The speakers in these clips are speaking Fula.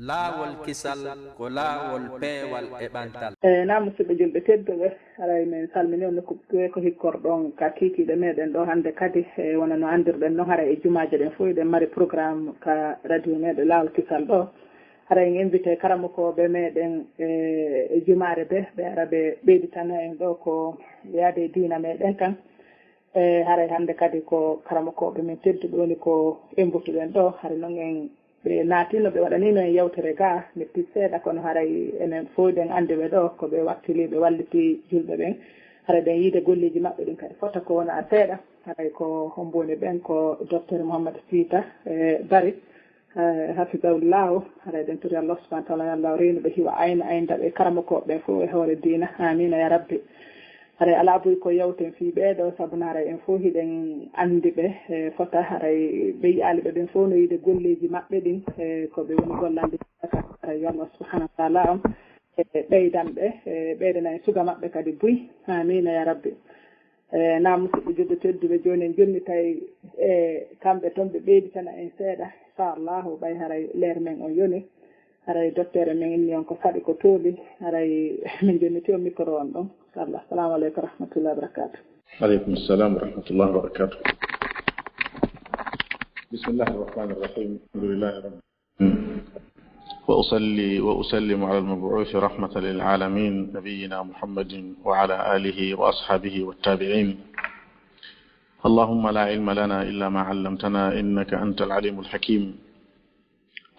laawol kisal ko laawol peewal e ɓantal. Na musidɓe julɓe tedduɓe aray min salmini on nokku ko hikkorɗon ka kiikiiɗe meɗen ɗo hannde kadi wona no anndirɗen noon hara e jumaaje ɗen fof eɗen mari programme ka radio meɗen laawol kisal ɗo hara en invité karamokoɓe meɗen e jumaare ɓe ara ɓe ɓeyditano en ɗo ko yaade diina meɗen kan haray hannde kadi ko karamokoɓe min tedduɓe woni ko embutuɗen ɗo hara noon en ɓe naatino ɓe waɗanino en yewtere ga metti seeɗa kono haray enen foyden ande ɓe ɗo ko ɓe wattiliɓe walliti julɓe ɓen haray ɗen yiide golleji maɓɓe ɗin kadi fota ko wona seeɗa haray ko homboni ɓen ko docteur Mouhammad Sita bari hafidahullahu haray ɗen tori Allah subahana taala Allah reynu ɓe hiwa ayna ayndaɓe karamokoɓe ɓen fof e hoore diina amina ya rabbi haray ala boyi ko yewten fi ɓeeɗo sabu no haray en fof hiɗen anndi ɓe fota haray ɓe yiyaali ɓe ɓen fof no yiide golleji maɓɓe ɗin ko ɓe woni gollande haray yo Allah subahana wa taala on ɓeydan ɓe ɓeydana en suga maɓɓe kadi buy amina ya rabbi na musidɓe juɗɗo tedduɓe jooni en jonni tawi kamɓe toon ɓe ɓeyditana en seeɗa inchallahu ɓay haray leer men on yoni haray docteur men inni on ko saɗi ko tooli haray min jonniti o micro on ɗon inchallah assalamu aleykum warahmatullahi wabarakatuh. aleykum salam warahmatullahi wabarakatuh. bismillahi irrahmani irrahim alhamdulillahi rabbil وأصلي وأسلم على المبعوث رحمة للعالمين نبينا محمد وعلى آله وأصحابه والتابعين. اللهم لا علم لنا إلا ما علمتنا إنك أنت العليم الحكيم.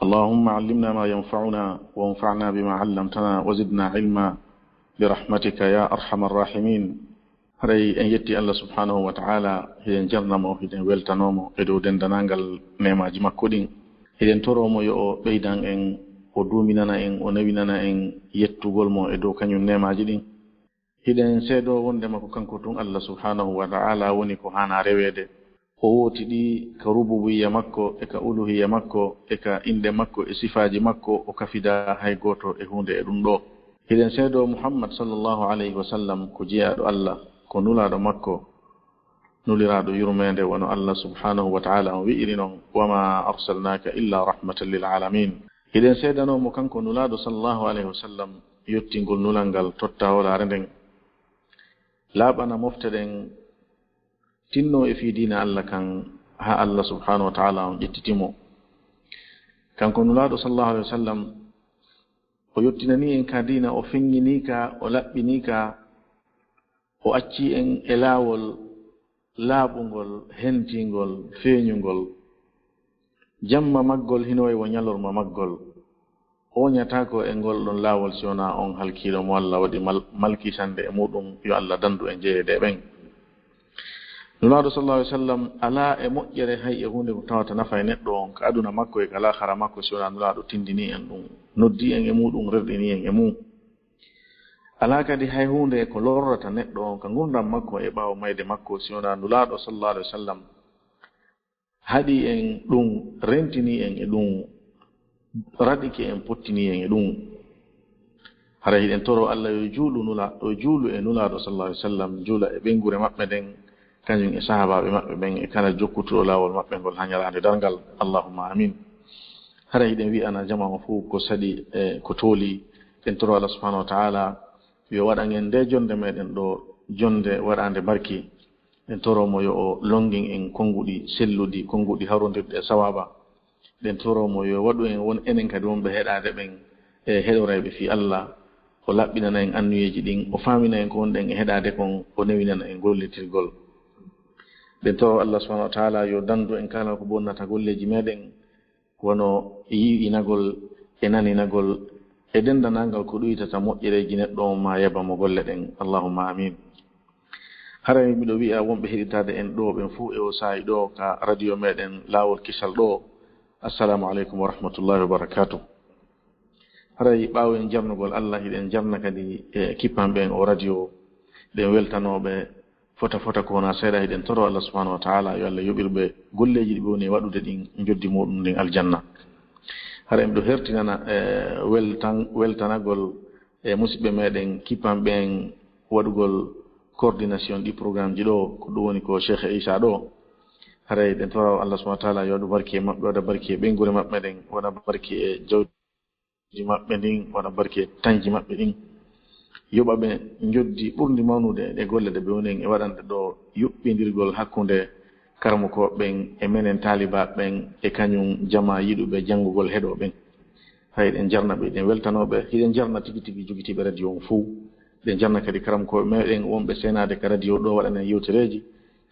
اللهم علمنا ما ينفعنا وانفعنا بما علمتنا وزدنا علما برحمتك يا أرحم الراحمين. هري أن يتي الله سبحانه وتعالى هي جرنمو هي ويلتنومو إدو دندنانغال نيما جمكودين هي ترومو يو بيدان إن o duminana en o nawinana en yettugol mo e dow kañum nemaji ɗin hiɗen seedo wondema ko kanko tun Allah subhanahu wa ta'ala woni ko hana rewede o woti ɗi ka rububiyya makko e ka uluhiyya makko e ka inde makko e sifaji makko o kafida hay goto e hunde e ɗum ɗo hiɗen seedo Muhammad sallallahu alayhi wa sallam ko jeyaɗo Allah ko nulaɗo makko nuliraɗo yurmede wono Allah subhanahu wa ta'ala o wi'iri noon wama arsalnaka illa rahmatan lil alamin. hiɗen seedanomo kanko nulaɗo sallallahu alayhi wa sallam yettingol nulal ngal totta wolare nden laaɓana mofteɗen tinno e fi diina Allah kan ha Allah subhanahu wa ta'ala on ƴettitimo kanko nulaɗo sallallahu alayhi wa sallam o yettinani en ka diina o fenginika o laɓɓinika o acci en e laawol laaɓugol hentingol feeñugol jamma maggol hino e wo ñalorma maggol o ñatako e ngol ɗon laawol si wona on halkiilo mo Allah waɗi malkisande e muɗum yo Allah dandu en jeeyede ɓen. nulaaɗo sallallahu alaihi wasallam ala e moƴƴere hay e hunde ko tawata nafa e neɗɗo on ka aduna makko e ka lahara makko si wona nulaaɗo tindini en ɗum noddi en e muɗum rewɗini en e mum ala kadi hay hunde ko lorrata neɗɗo on ka gurdam makko e ɓaawo mayde makko si wona nulaaɗo sallallahu alaihi wasallam haɗi en ɗum rentini en e ɗum raɗiki en pottini en e ɗum hara hiɗen toro Allah yo juulu e nulaaɗo sallallahu alaihi wasallam juula e ɓengure maɓɓe ɗen kañum e sahabaɓe maɓɓe ɓen e kala jokkutuɗo laawol maɓɓe ngol ha ñalande dargal allahumma amin. hara hiɗen wi'ana jamama fuu ko saɗi e ko tooli en toro Allah subhanahu wa ta'ala yo waɗan en nde jonde meɗen ɗo jonde waɗande barki en toromo yo o longin en konguɗi selluɗi konguɗi harodirɗe e sawaba ɗen toromo yo waɗu en won enen kadi wonɓe heɗade ɓen e heɗorayɓe fi Allah o laɓɓinana en annuyeji ɗin o famina en ko wonɗen e heɗade kon o newinana en gollitirgol ɗen toro Allah subhanahu wa ta'ala yo dandu en kala ko bonnata golleji meɗen wono yi'inagol e naninagol e dendanagal ko ɗoytata moƴƴereji neɗɗo ma yaba mo golle ɗen allahumma amin. haray miɗo wi'a wonɓe heɗitade en ɗo ɓen fuu e o saayi ɗo ka radio meɗen laawol kisal ɗo assalamu aleykum wa rahmatullahi wa barakatuh. haray ɓaawo en jarnugol Allah hiɗen jarna kadi e kippan ɓen o radio ɗen weltanoɓe fota ko wona seeɗa hiɗen toro Allah subhanahu wa ta'ala yo Allah yoɓirɓe golleji ɗi ɓe woni waɗude ɗin joddi muɗum ndin aljanna. haray miɗo hertinana weltanagol e musidɓe meɗen kippan ɓen waɗugol coordination ɗi programme ji ɗo ko ɗum woni ko Cheikh Isa ɗo haray ɗen toro Allah subhanahu wa ta'ala yo waɗu barki e maɓɓe waɗa barki e ɓengure maɓɓe ɗen waɗa barki e jawdi maɓɓe ndin waɗa barke tanji maɓɓe ɗin yoɓa ɓe joddi ɓurdi mawnude ɗe golle ɗe ɓe woni e waɗande ɗo yuɓɓidirgol hakkunde karamokoɓen e menen talibaɓen e kañum jama yiɗuɓe janngugol heɗoɓen hay ɗen jarna ɓe ɗen weltanoɓe hiɗen jarna tigi tigi jogitiɓe radio on fou ɗen jarna kadi karamokoɓe meɗen wonɓe senade ka radio ɗo waɗanen yewtereji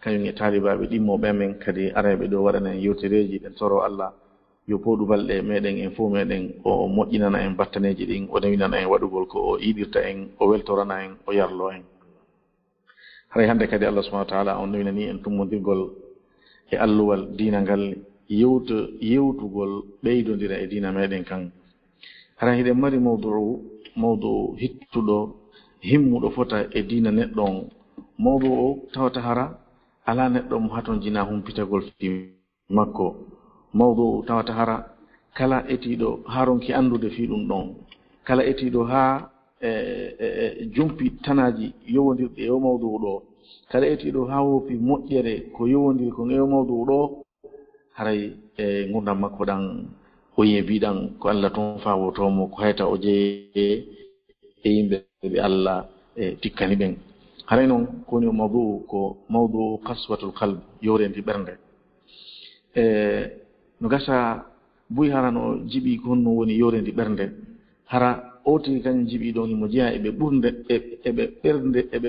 kañum e talibaɓe ɗimmoɓe men kadi araɓe ɗo waɗanen yewtereji ɗen toro Allah yo pooɗu balɗe meɗen en fof meɗen o moƴƴinana en battaneji ɗin o nawinana en waɗugol ko o yiɗirta en o weltorana en o yarlo en haray hande kadi Allah subahanahu wa taala on nawinani en tummodirgol e alluwal diina ngal yewtugol ɓeydodira e diina meɗen kan hara hiɗen mari mawdu hittuɗo himmuɗo fota e diina neɗɗo on mawdu o tawata hara ala neɗɗo mo haton jina humpitagol fi makko mawdu tawata hara kala etiɗo haronki andude fi ɗum ɗon kala etiɗo ha jumpi tanaji yowodirɗe e mawdu ɗo kala etiɗo ha wopi moƴƴere ko yowodiri ko e mawdu ɗo haray e gurdam makko ɗan o yebiɗan ko Allah toon fawotomo ko hayta o jeeye e yimɓe ɓe Allah tikkani ɓen haray noon koni o mawdu ko mawdu qaswatul qalb yorendi ɓernde no gasa buy hara no jiɓi ko honno woni yorendi ɓernde hara o tigi kañum jiɓi ɗon himo jeeya eɓe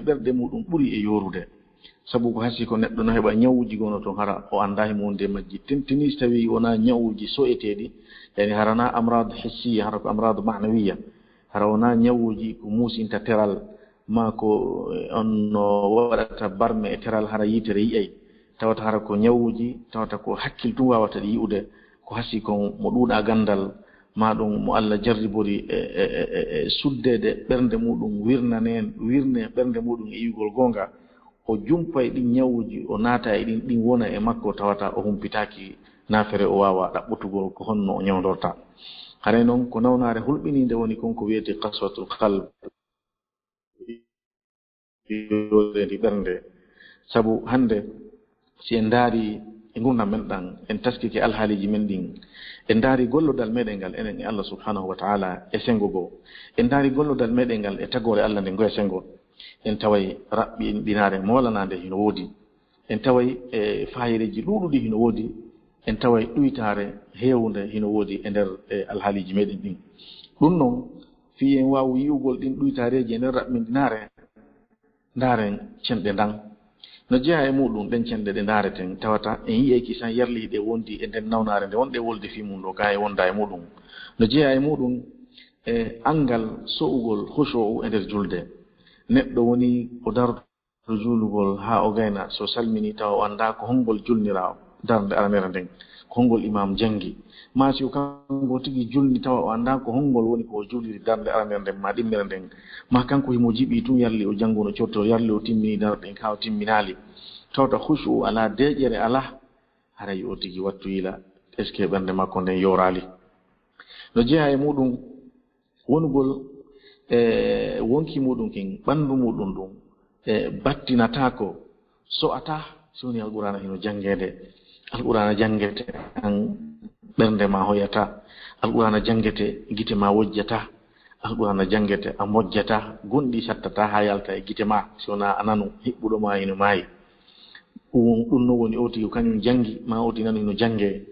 ɓerde muɗum ɓuri e yorude sabu ko hasi ko neɗɗo no heɓa ñawuji gono toon hara o anda himo wonde majji tentini so tawi wona ñawuji so'eteɗi yani harana amrad hissiya hara ko amrad manawiya hara wona ñawuji ko musinta teral ma ko on no waɗata barme e teral hara yitere yiyay tawata hara ko ñawuji tawata ko hakkil tum wawata ɗi yi'ude ko hasi kon mo ɗuuɗa gandal ma ɗum mo Allah jarribori e suddede ɓernde muɗum wirne ɓernde muɗum e yigol gonga o jumpa e ɗin ñawuji o naata e ɗin wona e makko tawata o humpitaki nafere o wawa ɗaɓɓutugol ko honno o ñawdorta haray noon ko nawnare hulɓinide woni konko wiyete qaswatul qalb yorendi ɓernde sabu hande si en daari e gurdam men ɗan en taskike alhaaliji men ɗin en daari gollodal meɗen ngal enen e Allah subhanahu wa taala e sengo goo en daari gollodal meɗen ngal e tagore Allah nde ngo e sengo en taway raɓɓinɗinare molanade hino woodi en taway e fayireji ɗuɗuɗi hino woodi en taway ɗuytare heewde hino woodi e nder alhaaliji meɗen ɗin ɗum noon fi en wawu yi'ugol ɗin ɗuytareji e nder raɓɓinɗinare ndaren cenɗe ndan no jeeya e muɗum ɗen cenɗe ɗe ndareten tawata en yiyeki san yarliɗe wondi e nden nawnare nde wonɗe wolde fi mum ɗo ga e wonda e muɗum no jeeya e muɗum e angal so'ugol husho'u e nder julde neɗɗo woni o darto julugol ha o gayna so salmini tawa o anda ko honngol julnira darde aranere nden ko honngol imam jangi ma si o kanko tigi julni tawa o anda ko honngol woni ko o juliri darde aranere nden ma ɗimmere nden ma kanko himo jiɓi tun yarli o jannguno cotto yarli o timmini darɗen ha o timminali tawta hushu ala deƴere ala haray o tigi wattu yila est ce que ɓernde makko nden yorali no jeeya e muɗum wonugol wonki muɗum kin ɓandu muɗum ɗum battinatako so'ata soni alqur'ana hino jangede alqur'ana jangete an ɓernde ma hoyata alqur'ana jangete gite ma wojjata alqur'ana jangete a mojjata gonɗi sattata ha yalta e gite ma sona ananu hiɓɓuɗo ma hino maayi ɗum no woni o tigi kañum jangi ma o tigi nanu hino jange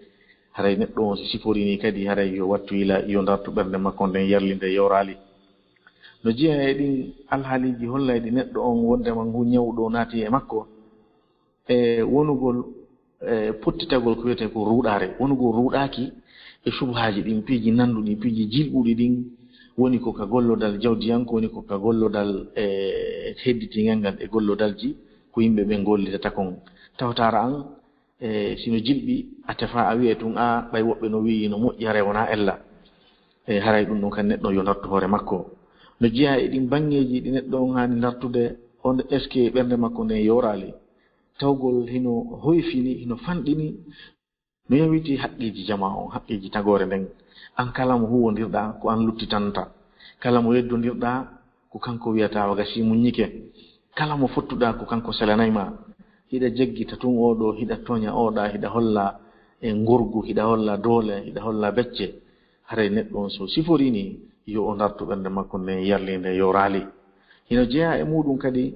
haray neɗɗo on si siforini kadi haray yo wattu yila yo dartu ɓernde makko nden yarlinde yorali no jeeya e ɗin alhaaliji hollayɗi neɗɗo on wondema ngu ñawɗo naati e makko e wonugol pottitagol ko wiyete ko ruuɗare wonugol ruuɗaki e subhaji ɗin piiji nanduɗi piiji jilɓuɗi ɗin woni ko ka gollodal jawdiyanko woni ko ka gollodal hedditingal ngal e gollodalji ko yimɓe ɓe gollitata kon tawtara an sino jilɓi a tefa a wiye tun a ɓay woɓɓe no wi no moƴƴi haray wona ella haray ɗum ɗon kan neɗɗo yo dartu hoore makko no jeeya e ɗin bangeji ɗi neɗɗo on hani dartude on est ce que ɓernde makko nden yorali tawgol hino hoyfini hino fanɗini no yawiti haqqiji jama on haqqiji tagore nden an kala mo huwondirɗa ko an luttitanta kala mo yeddondirɗa ko kanko wiyata waga si muññike kala mo fottuɗa ko kanko selanayma hiɗa jaggita tun oɗo hiɗa toña oɗa hiɗa holla e ngorgu hiɗa holla doole hiɗa holla becce haray neɗɗo on so siforini yo o dartu ɓernde makko nde yarlinde yo raali hino jeeya e muɗum kadi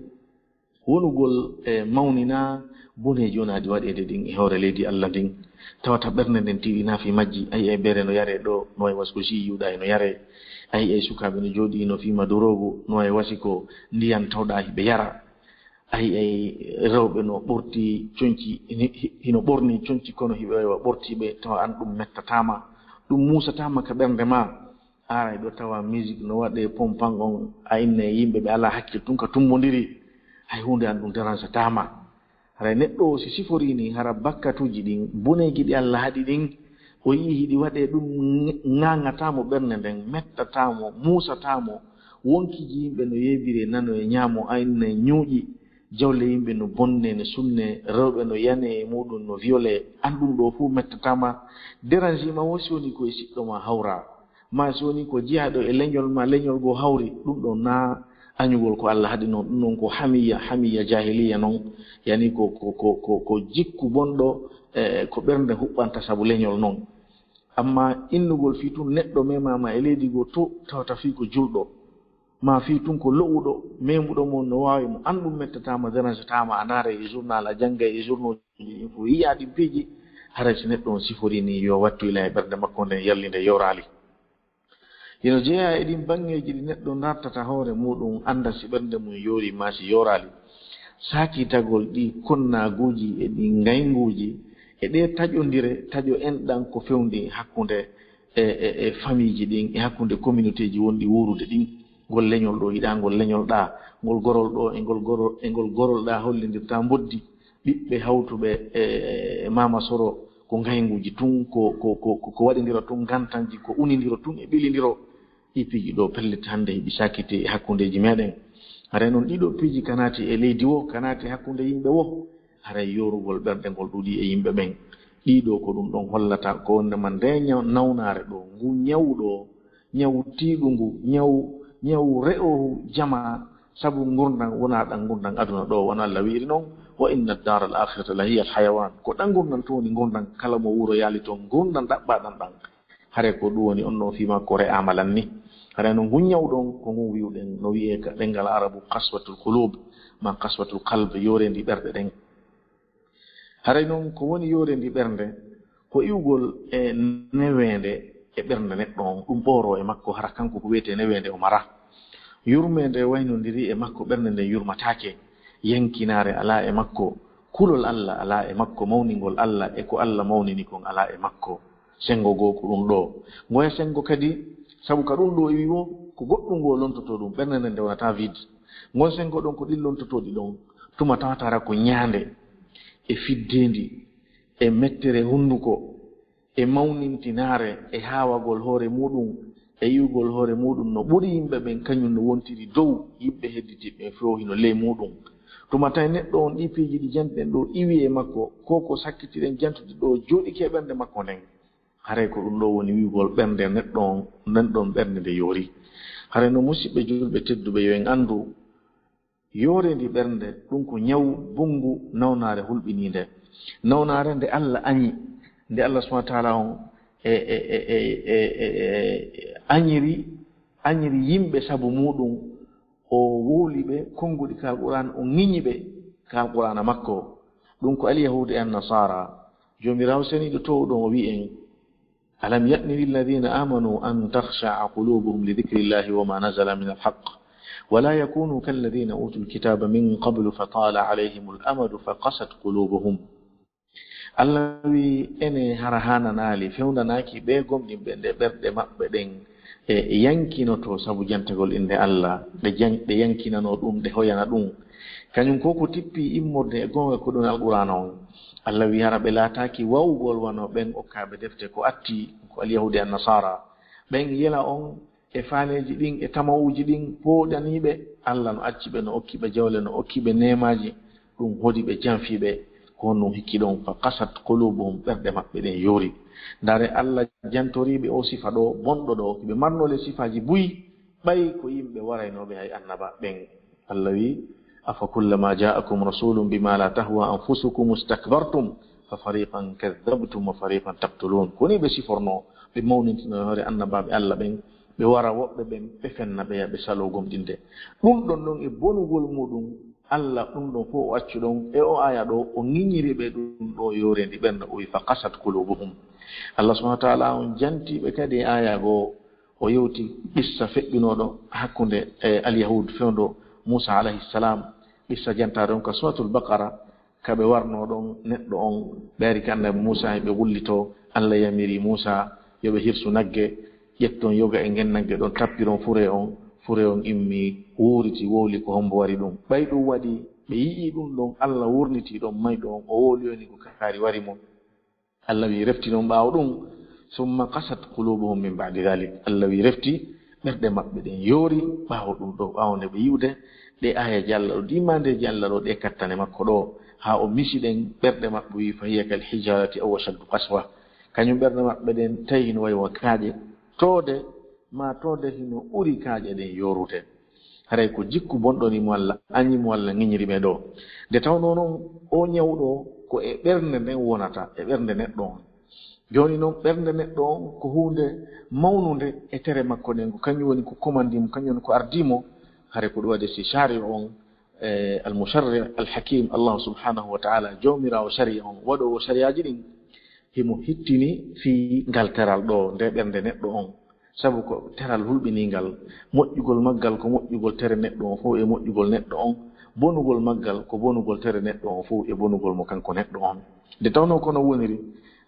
wonugol mawnina boneji wonaji waɗede ɗin e hoore leydi Allah ndin tawata ɓernde nden tiɗina fi majji ayi ay bere no yare ɗo no way wasko si yuɗa eno yare ayi ay sukaɓe no jooɗi no fima dorogu no way wasi ko ndiyan tawɗa hiɓe yara ayi ay rewɓe no ɓorti conci hino ɓorni conci kono hiɓe wawa ɓortiɓe tawa an ɗum mettatama ɗum musatama ka ɓernde ma ara ɗo tawa musique no waɗe pompan on a inne yimɓe ɓe ala hakkil tun ka tummodiri hay hunde an ɗum dérangetama haray neɗɗo si siforini hara bakkatuji ɗin boneji ɗi Allah haɗi ɗin o yii hiɗi waɗe ɗum ŋaŋatamo ɓernde nden mettatamo musatamo wonkiji yimɓe no yeɓire nano e ñaamo aynne ñuuƴi jawle yimɓe no bonne no sumne rewɓe no yane e muɗum no violé an ɗum ɗo fuu mettatama dérangima wo si woni koye siɗɗoma hawra ma si woni ko jiyaɗo e leñol ma leñol goo hawri ɗum ɗo na añugol ko Allah haɗi noon ɗum noon ko hamiya jahiliya noon yani ko jikku bonɗo ko ɓernde huɓɓanta sabu leñol noon amma innugol fi tun neɗɗo memama e leydi goo to tawata fi ko julɗo ma fi tun ko lo'uɗo memuɗo mon no wawi mo an ɗum mettatama dérangetama a naare e journal a jangga e journal ji fo yiya ɗi piiji haray so neɗɗo on siforini yo wattu ila e ɓernde makko nden yallinde yorali hino jeeya e ɗin bangeji ɗi neɗɗo dartata hoore muɗum anda si ɓernde mum yoori ma si yorali sakitagol ɗi konnaguji e ɗi ngaynguji e ɗe taƴodire taƴo enɗan ko fewndi hakkunde e famille ji ɗin e hakkunde communauté ji wonɗi wurude ɗin ngol leñol ɗo yiɗa ngol leñol ɗa ngol gorol ɗo e ngol gorol ɗa hollidirta boddi ɓiɓɓe hawtuɓe e mama soro ko ngaynguji tun ko waɗidira tun gantanji ko unidiro tun e ɓilidiro ɗi piiji ɗo pellete hannde hiɓi sakite e hakkundeji meɗen haray noon ɗiɗo piiji kanati e leydi wo kanati hakkunde yimɓe wo haray yorugol ɓerɗe ngol ɗuuɗi e yimɓe ɓen ɗiɗo ko ɗum ɗon hollata ko wondema nde nawnare ɗo ngu ñawɗo ñawu tiiɗu ngu ñawu re'ohu jama sabu gurdan wona ɗan gurdan aduna ɗo wona Allah wiiri noon wa inna dara al akhirata la hiya al hayawan ko ɗan gurdan to woni gurdan kala mo wuro yaali toon gurdan ɗaɓɓaɗan ɗan hare ko ɗum woni on no fima ko re'amalan ni haray no ngu ñawɗon ko ngu wiwɗen no wiye ka ɗengal arabu kaswatul qulub ma kaswatul qalbe yorendi ɓerɗe ɗen haray noon ko woni yorendi ɓernde ko iwgol e newende e ɓernde neɗɗo on ɗum ɓooro e makko hara kanko ko wiyete newende o mara yurmede waynodiri e makko ɓernde nde yurmatake yankinare ala e makko kulol Allah ala e makko mawningol Allah e ko Allah mawnini kon ala e makko sengo goo ko ɗum ɗo ngoya sengo kadi sabu ka ɗum ɗo e wiwo ko goɗɗum ngo lontoto ɗum ɓernde nde nde wonata vide ngon sengo ɗon ko ɗin lontotoɗi ɗon tuma tawatara ko ñaande e fiddendi e mettere hunduko e mawnintinare e haawagol hoore muɗum e yiwgol hoore muɗum no ɓuri yimɓe ɓen kañum no wontiri dow yimɓe hedditiɓe fewo hino ley muɗum tuma tawi neɗɗo on ɗi piiji ɗi jantiɗen ɗo iwi e makko ko sakkitiɗen jantude ɗo jooɗiki e ɓernde makko nden haray ko ɗum ɗo woni wiwgol ɓernde neɗɗo on nden ɗon ɓernde nde yoori haray no musidɓe julɓe tedduɓe yo en anndu yoorendi ɓernde ɗum ko ñaw bungu nawnare hulɓininde nawnare nde Allah añi nde Allah subahana taala on añiri yimɓe sabu muɗum o wowli ɓe konnguɗi ka alquran o ŋiñi ɓe ka alqurana makko ɗum ko alyahude en nasara jomirawo seniɗo to ɗon o wi en alam ya'ni lilladina amanu an takhsha'a qulubuhum li dhikrillahi wama nazala min alhaq ولا يكونوا كالذين أوتوا الكتاب من قبل فطال عليهم الأمد فقست قلوبهم allawi ene hara hananali fewndanaki ɓe gomɗi ɓe nde ɓerɗe maɓɓe ɗen e yankinoto sabu jantagol inde Allah ɗe yankinano ɗum ɗe hoyana ɗum kañum ko tippi immorde e gonga ko ɗum alqur'ana on Allah wi hara ɓe laataki wawugol wano ɓen okkaɓe defte ko atti ko alyahude an nasara ɓen yela on e faaleji ɗin e tamawuji ɗin pooɗaniɓe Allah no acci ɓe no okkiɓe jawle no okkiɓe nemaji ɗum hoodi ɓe janfiɓe ko honno hikki ɗon fa qasat qulubuhum ɓerɗe maɓɓe ɗen yoori ndare Allah jantoriɓe o sifa ɗo bonɗo ɗo ɓe marnole sifaji buyi ɓay ko yimɓe waraynoɓe hay annaba ɓen Allah wi afa kullama ja'akum rasulun bima la tahwa anfusukum istakbartum fa fariqan kadhabtum wa fariqan taqtulun koni be siforno be mawnintino hore annabaɓe Allah ɓen ɓe wara woɓɓe ɓen ɓe fenna ɓe yaɓe salo gomɗinde ɗum ɗon ɗon e bonugol muɗum Allah ɗum ɗon fof o accu ɗon e o aya ɗo o ŋiñiri ɓe ɗum ɗo yorendi ɓernde o wi fa qasat qulubuhum Allah subhanahu wa ta'ala on jantiɓe kadi e aya goo o yewti qissa feƴƴinoɗo hakkunde alyahud fewndo Musa alayhi salam qissa jantaɗe on ka suratul baqara kaɓe warno ɗon neɗɗo on ɓe ka annabi Musa ɓe wullito Allah yamiri Musa yoɓe hirsu nagge ƴetton yoga e ngen nagge ɗon tappiron fure on immi wuriti wowli ko hombo wari ɗum ɓay ɗum waɗi ɓe yii ɗum ɗon Allah wurniti ɗon mayɗo on o woliyoni ko kaari wari mo Allah wi refti ɗon ɓaawo ɗum summa qasat qulubuhum min ba'di dhalik Allah wi refti ɓerɗe maɓɓe ɗen yoori ɓaawo ɗum ɗo ɓaawo nde ɓe yiwde ɗe ayaji Allah ɗo dimandeji Allah ɗo ɗe kattane makko ɗo ha o misi ɗen ɓerɗe maɓɓe wi fa hiya kal hijarati aw ashaddu qaswa kañum ɓerɗe maɓɓe ɗen tawi hino wayi wa kaaƴe toode hino ɓuri kaaƴe ɗen yorude haray ko jikku bonɗonimo Allah añimo Allah ŋiñiri ɓe ɗo nde tawno noon o ñawɗo ko e ɓernde nden wonata e ɓernde neɗɗo on joni noon ɓernde neɗɗo on ko hunde mawnude e tere makko ɗen ko kañum woni ko commandimo kañum woni ko ardimo hare ko ɗum waɗi si shari on almusharri alhakim Allah subhanahu wa ta'ala jomirawo sharia on waɗowo shariaji ɗin himo hittini fi ngal teral ɗo nde ɓernde neɗɗo on sabu ko teral hulɓiningal moƴƴugol maggal ko moƴƴugol tere neɗɗo on fof e moƴƴugol neɗɗo on bonugol maggal ko bonugol tere neɗɗo on fof e bonugol mo kanko neɗɗo on nde tawno kono woniri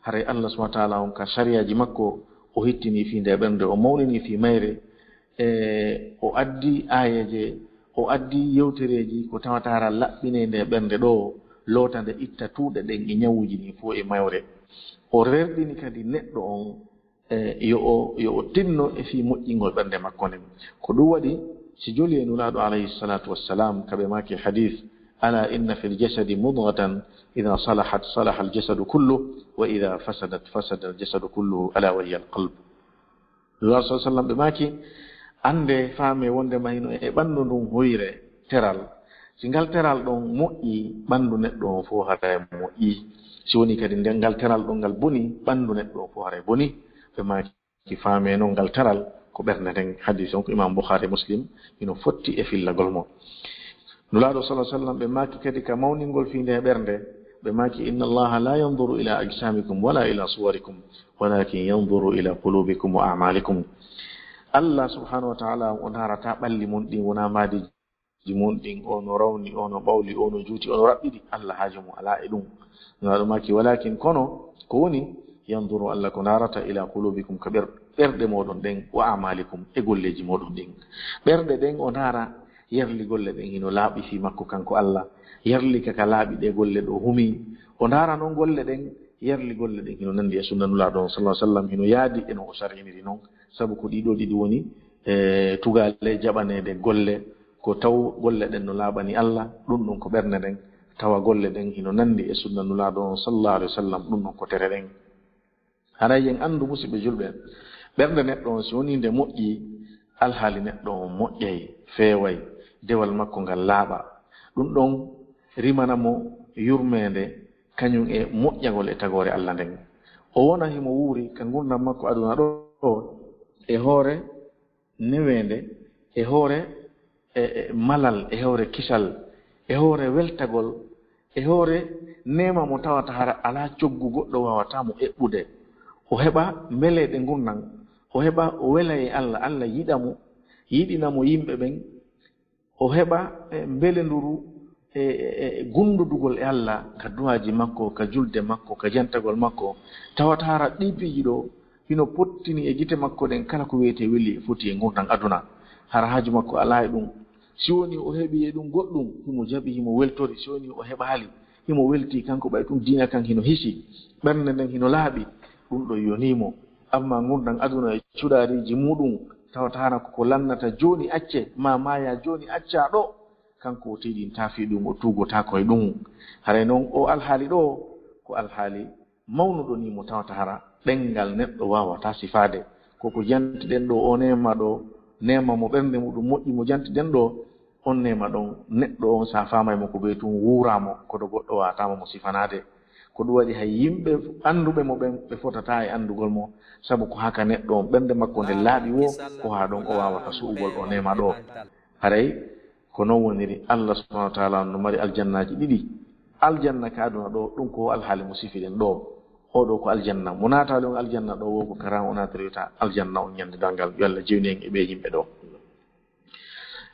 haray Allah subhanahu wa ta'ala on ka shariaji makko o hittini fi nde ɓernde o mawnini fi mayre o addi ayeje o addi yewtereji ko tawata hara laɓɓine nde ɓernde ɗo lootande itta tuuɗe ɗen e ñawuji ɗin fof e mayre o rerɗini kadi neɗɗo on yo o tinno e fi moƴƴingol ɓernde makko nden ko ɗum waɗi si joli e nulaaɗo alayhi salatu wassalam kaɓe maki hadith ala inna fi ljasadi mudghatan ida salahat salaha aljasadu kullu wa ida fasadat fasada aljasadu kulluhu ala wa hiya alqalb nulaaɗo sa sallam ɓe maki ande faame wonde mahino e ɓanndu ndun hoyre teral si ngal teral ɗon moƴƴi ɓanndu neɗɗo on fof hara moƴƴi si woni kadi nde ngal teral ɗon ngal boni ɓanndu neɗɗo on fof hara boni ɓe maki faame noon ngal teral ko ɓernde nden hadis on ko imam Bukhari Muslim ino fotti e fillagol mo nulaaɗo sallallahu alaihi wasallam ɓe maki kadi ka mawningol fi nde ɓernde ɓe maki inna allaha la yanzuru ila ajsamikum wala ila suwarikum walakin yanzuru ila qulubikum wa a'malikum Allah subhanahu wa ta'ala on harata ɓalli mon ɗin wona maadiji mon ɗin ono rawni ono ɓawli ono juuti ono raɓɓiɗi Allah haaji mo ala e ɗum nulaaɗo maki walakin kono ko woni yanzuru Allah ko narata ila qulubikum ka ɓerɗe moɗon ɗen wa amalikum e golleji moɗon ɗin ɓerɗe ɗen o nara yerli golle ɗen hino laaɓi fi makko kanko Allah yerli kaka laaɓi ɗe golle ɗo humi o nara noon golle ɗen yerli golle ɗen hino nandi e sunna nulaaɗo on sallallahu alaihi wasallam hino yaadi eno o sariniri noon sabu ko ɗiɗo ɗiɗi woni tugale jaɓanede golle ko taw golle ɗen no laaɓani Allah ɗum ɗon ko ɓernde ɗen tawa golle ɗen hino nandi e sunna nulaaɗo on sallallahu alaihi wasallam ɗum ɗon ko tere ɗen haray en andu musidɓe julɓe ɓernde neɗɗo on si woni nde moƴƴi alhaali neɗɗo on moƴƴay feeway dewal makko ngal laaɓa ɗum ɗon rimanamo yurmede kañum e moƴƴagol e tagore Allah nden o wona himo wuuri ka gurdam makko aduna ɗo e hoore newende e hoore malal e hoore kisal e hoore weltagol e hoore nema mo tawata hara ala coggu goɗɗo wawata mo eɓɓude o heɓa mbeleɗe gurnan o heɓa o wela e Allah Allah yiɗamo yiɗinamo yimɓe ɓen o heɓa mbelenduru e gundudugol e Allah ka duwaji makko ka julde makko ka jantagol makko tawata hara ɗipiji ɗo hino pottini e gite makko ɗen kala ko wiyete weli foti e gurnan aduna hara haaju makko ala e ɗum si woni o heɓi e ɗum goɗɗum himo jaɓi himo weltori si woni o heɓali himo welti kanko ɓay ɗum dina kan hino hisi ɓernde nden hino laaɓi ɗum ɗo yonimo amma gurdan aduna e cuɗariji muɗum tawata hara koko lannata joni acce ma maya joni acca ɗo kanko o tiɗin taafi ɗum o tugotako e ɗum haray noon o alhaali ɗo ko alhaali mawnuɗo ni mo tawata hara ɗengal neɗɗo wawata sifade koko jantiɗen ɗo o nema ɗo nema mo ɓernde muɗum moƴƴi mo jantiɗen ɗo on nema ɗon neɗɗo on sa famay mo ko ɓe tum wuramo koto goɗɗo watama mo sifanade ko ɗum waɗi hay yimɓe annduɓe mo ɓe fotata e anndugol mo sabu ko haka neɗɗo on ɓernde makko nde laaɓi wo ko haa ɗon o wawata su'ugol o nema ɗo haray ko noon woniri Allah subhanahu wa taala no mari aljannaji ɗiɗi aljanna ka aduna ɗo ɗum ko alhaali mo sifiɗen ɗo oɗo ko aljanna mo naatali on aljanna ɗo wo ko karam o natiri wiyata aljanna on ñande dalngal yo Allah jewni en e ɓe yimɓe ɗo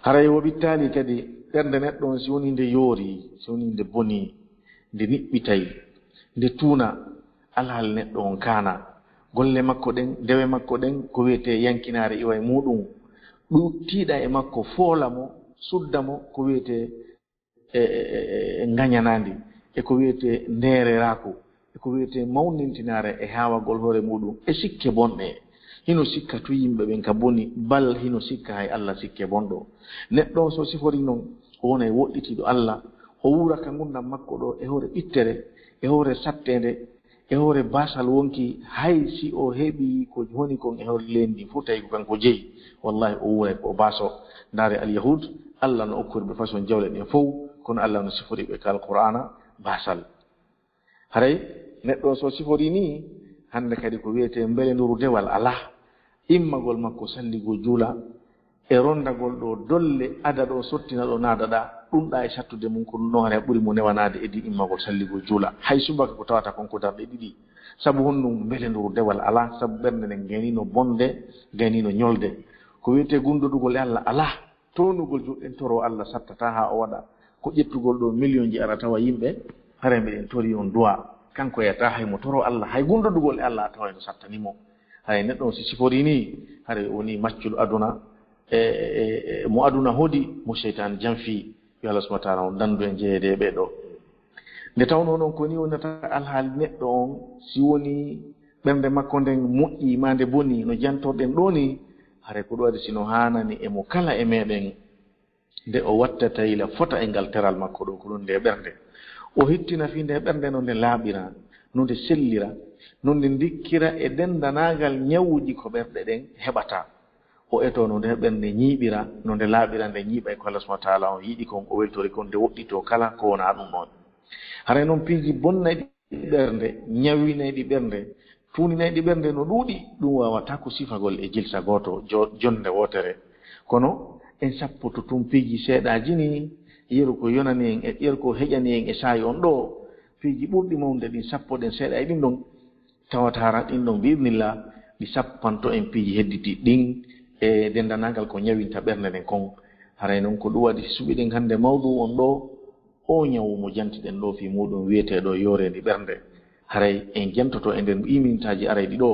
haray wo ɓittali kadi ɓernde neɗɗo on si woni nde yoori si woni nde boni nde niɓɓitay nde tuuna alhaali neɗɗo on kaana golle makko ɗen ndewe makko ɗen ko wiyete yankinaare iwa e muɗum tiiɗa e makko foola mo sudda mo ko wiyete gañanandi e ko wiyete ndeereraku e ko wiyete mawnintinare e haawagol hoore muɗum e sikke bonɗe hino sikka tu yimɓe ɓen ka boni bal hino sikka hay Allah sikke bonɗo neɗɗo on so sifori noon o wona e woɗɗitiɗo Allah o wura ka gurdam makko ɗo e hoore ɓittere e hoore sattende e hoore basal wonki hay si o heɓi ko woni kon e hoore leydi fu tawi ko kanko jeyi wallahi o wuray ko baso ndaare alyahud Allah no okkori ɓe façon jawle ɗen fof kono Allah no sifori ɓe ka alqur'ana basal haray neɗɗo so sifori ni hande kadi ko wiyete mbele nduru dewal ala immagol makko salligo juula e rondagol ɗo dolle ada ɗo sottina ɗo naadaɗa ɗum ɗa e sattude mum ko noore ɓuri mo newanade e di immagol salligo juula hay subaka ko tawata konko darɗe ɗiɗi sabu honɗum mbele nduru dewal ala sabu ɓernde nden ganino bonde ganino ñolde ko wiyete gundodugol e Allah ala tonugol juɗɗen toro Allah sattata ha o waɗa ko ƴettugol ɗo million ji ara tawa yimɓe hare mbiɗen tori on duwa kanko yata hay mo toro Allah hay gundodugol e Allah tawa no sattanimo hay neɗɗo si sifori ni hare woni maccuɗo aduna mo aduna hoodi mo cheytan janfi yo Allah subhanahu wa ta'ala on dandu en jeeyede ɓe ɗo nde tawno noon ko ni wonata alhaali neɗɗo on si woni ɓernde makko nden moƴƴi ma nde boni no jantorɗen ɗo ni hare ko ɗo waɗi sino hanani emo kala e meɗen nde o wattata ila fota e ngal teral makko ɗo ko ɗum nde ɓernde o hittina fi nde ɓernde no nde laaɓira no nde sellira no nde dikkira e dendanagal ñawuji ko ɓerɗe ɗen heɓata o eto no nde ɓernde ñiiɓira no nde laaɓira nde ñiiɓa e ko Allah subhanahu wa ta'ala on yiɗi kon o weltori kon nde woɗɗito kala ko wona ɗum ɗon haray noon piiji bonnayɗi ɓernde ñawinayɗi ɓernde tuuninayɗi ɓernde no ɗuuɗi ɗum wawata ko sifagol e jilsa goto jonde wotere kono en sappoto tun piiji seeɗaji ni yeru ko yonani en e yeru ko heƴani en e saayi on ɗo piiji ɓurɗi mawde ɗin sappoɗen seeɗa e ɗin ɗon tawatara ɗin ɗon bi'idnillah ɗi sappanto en piiji hedditi ɗin e dendanagal ko ñawinta ɓernde nden kon haray noon ko ɗum waɗi suɓiɗen hannde mawdu on ɗo o ñawu mo jantiɗen ɗo fi muɗum wiyeteɗo yorendi ɓernde haray en jantoto e nder imintaji arayɗi ɗo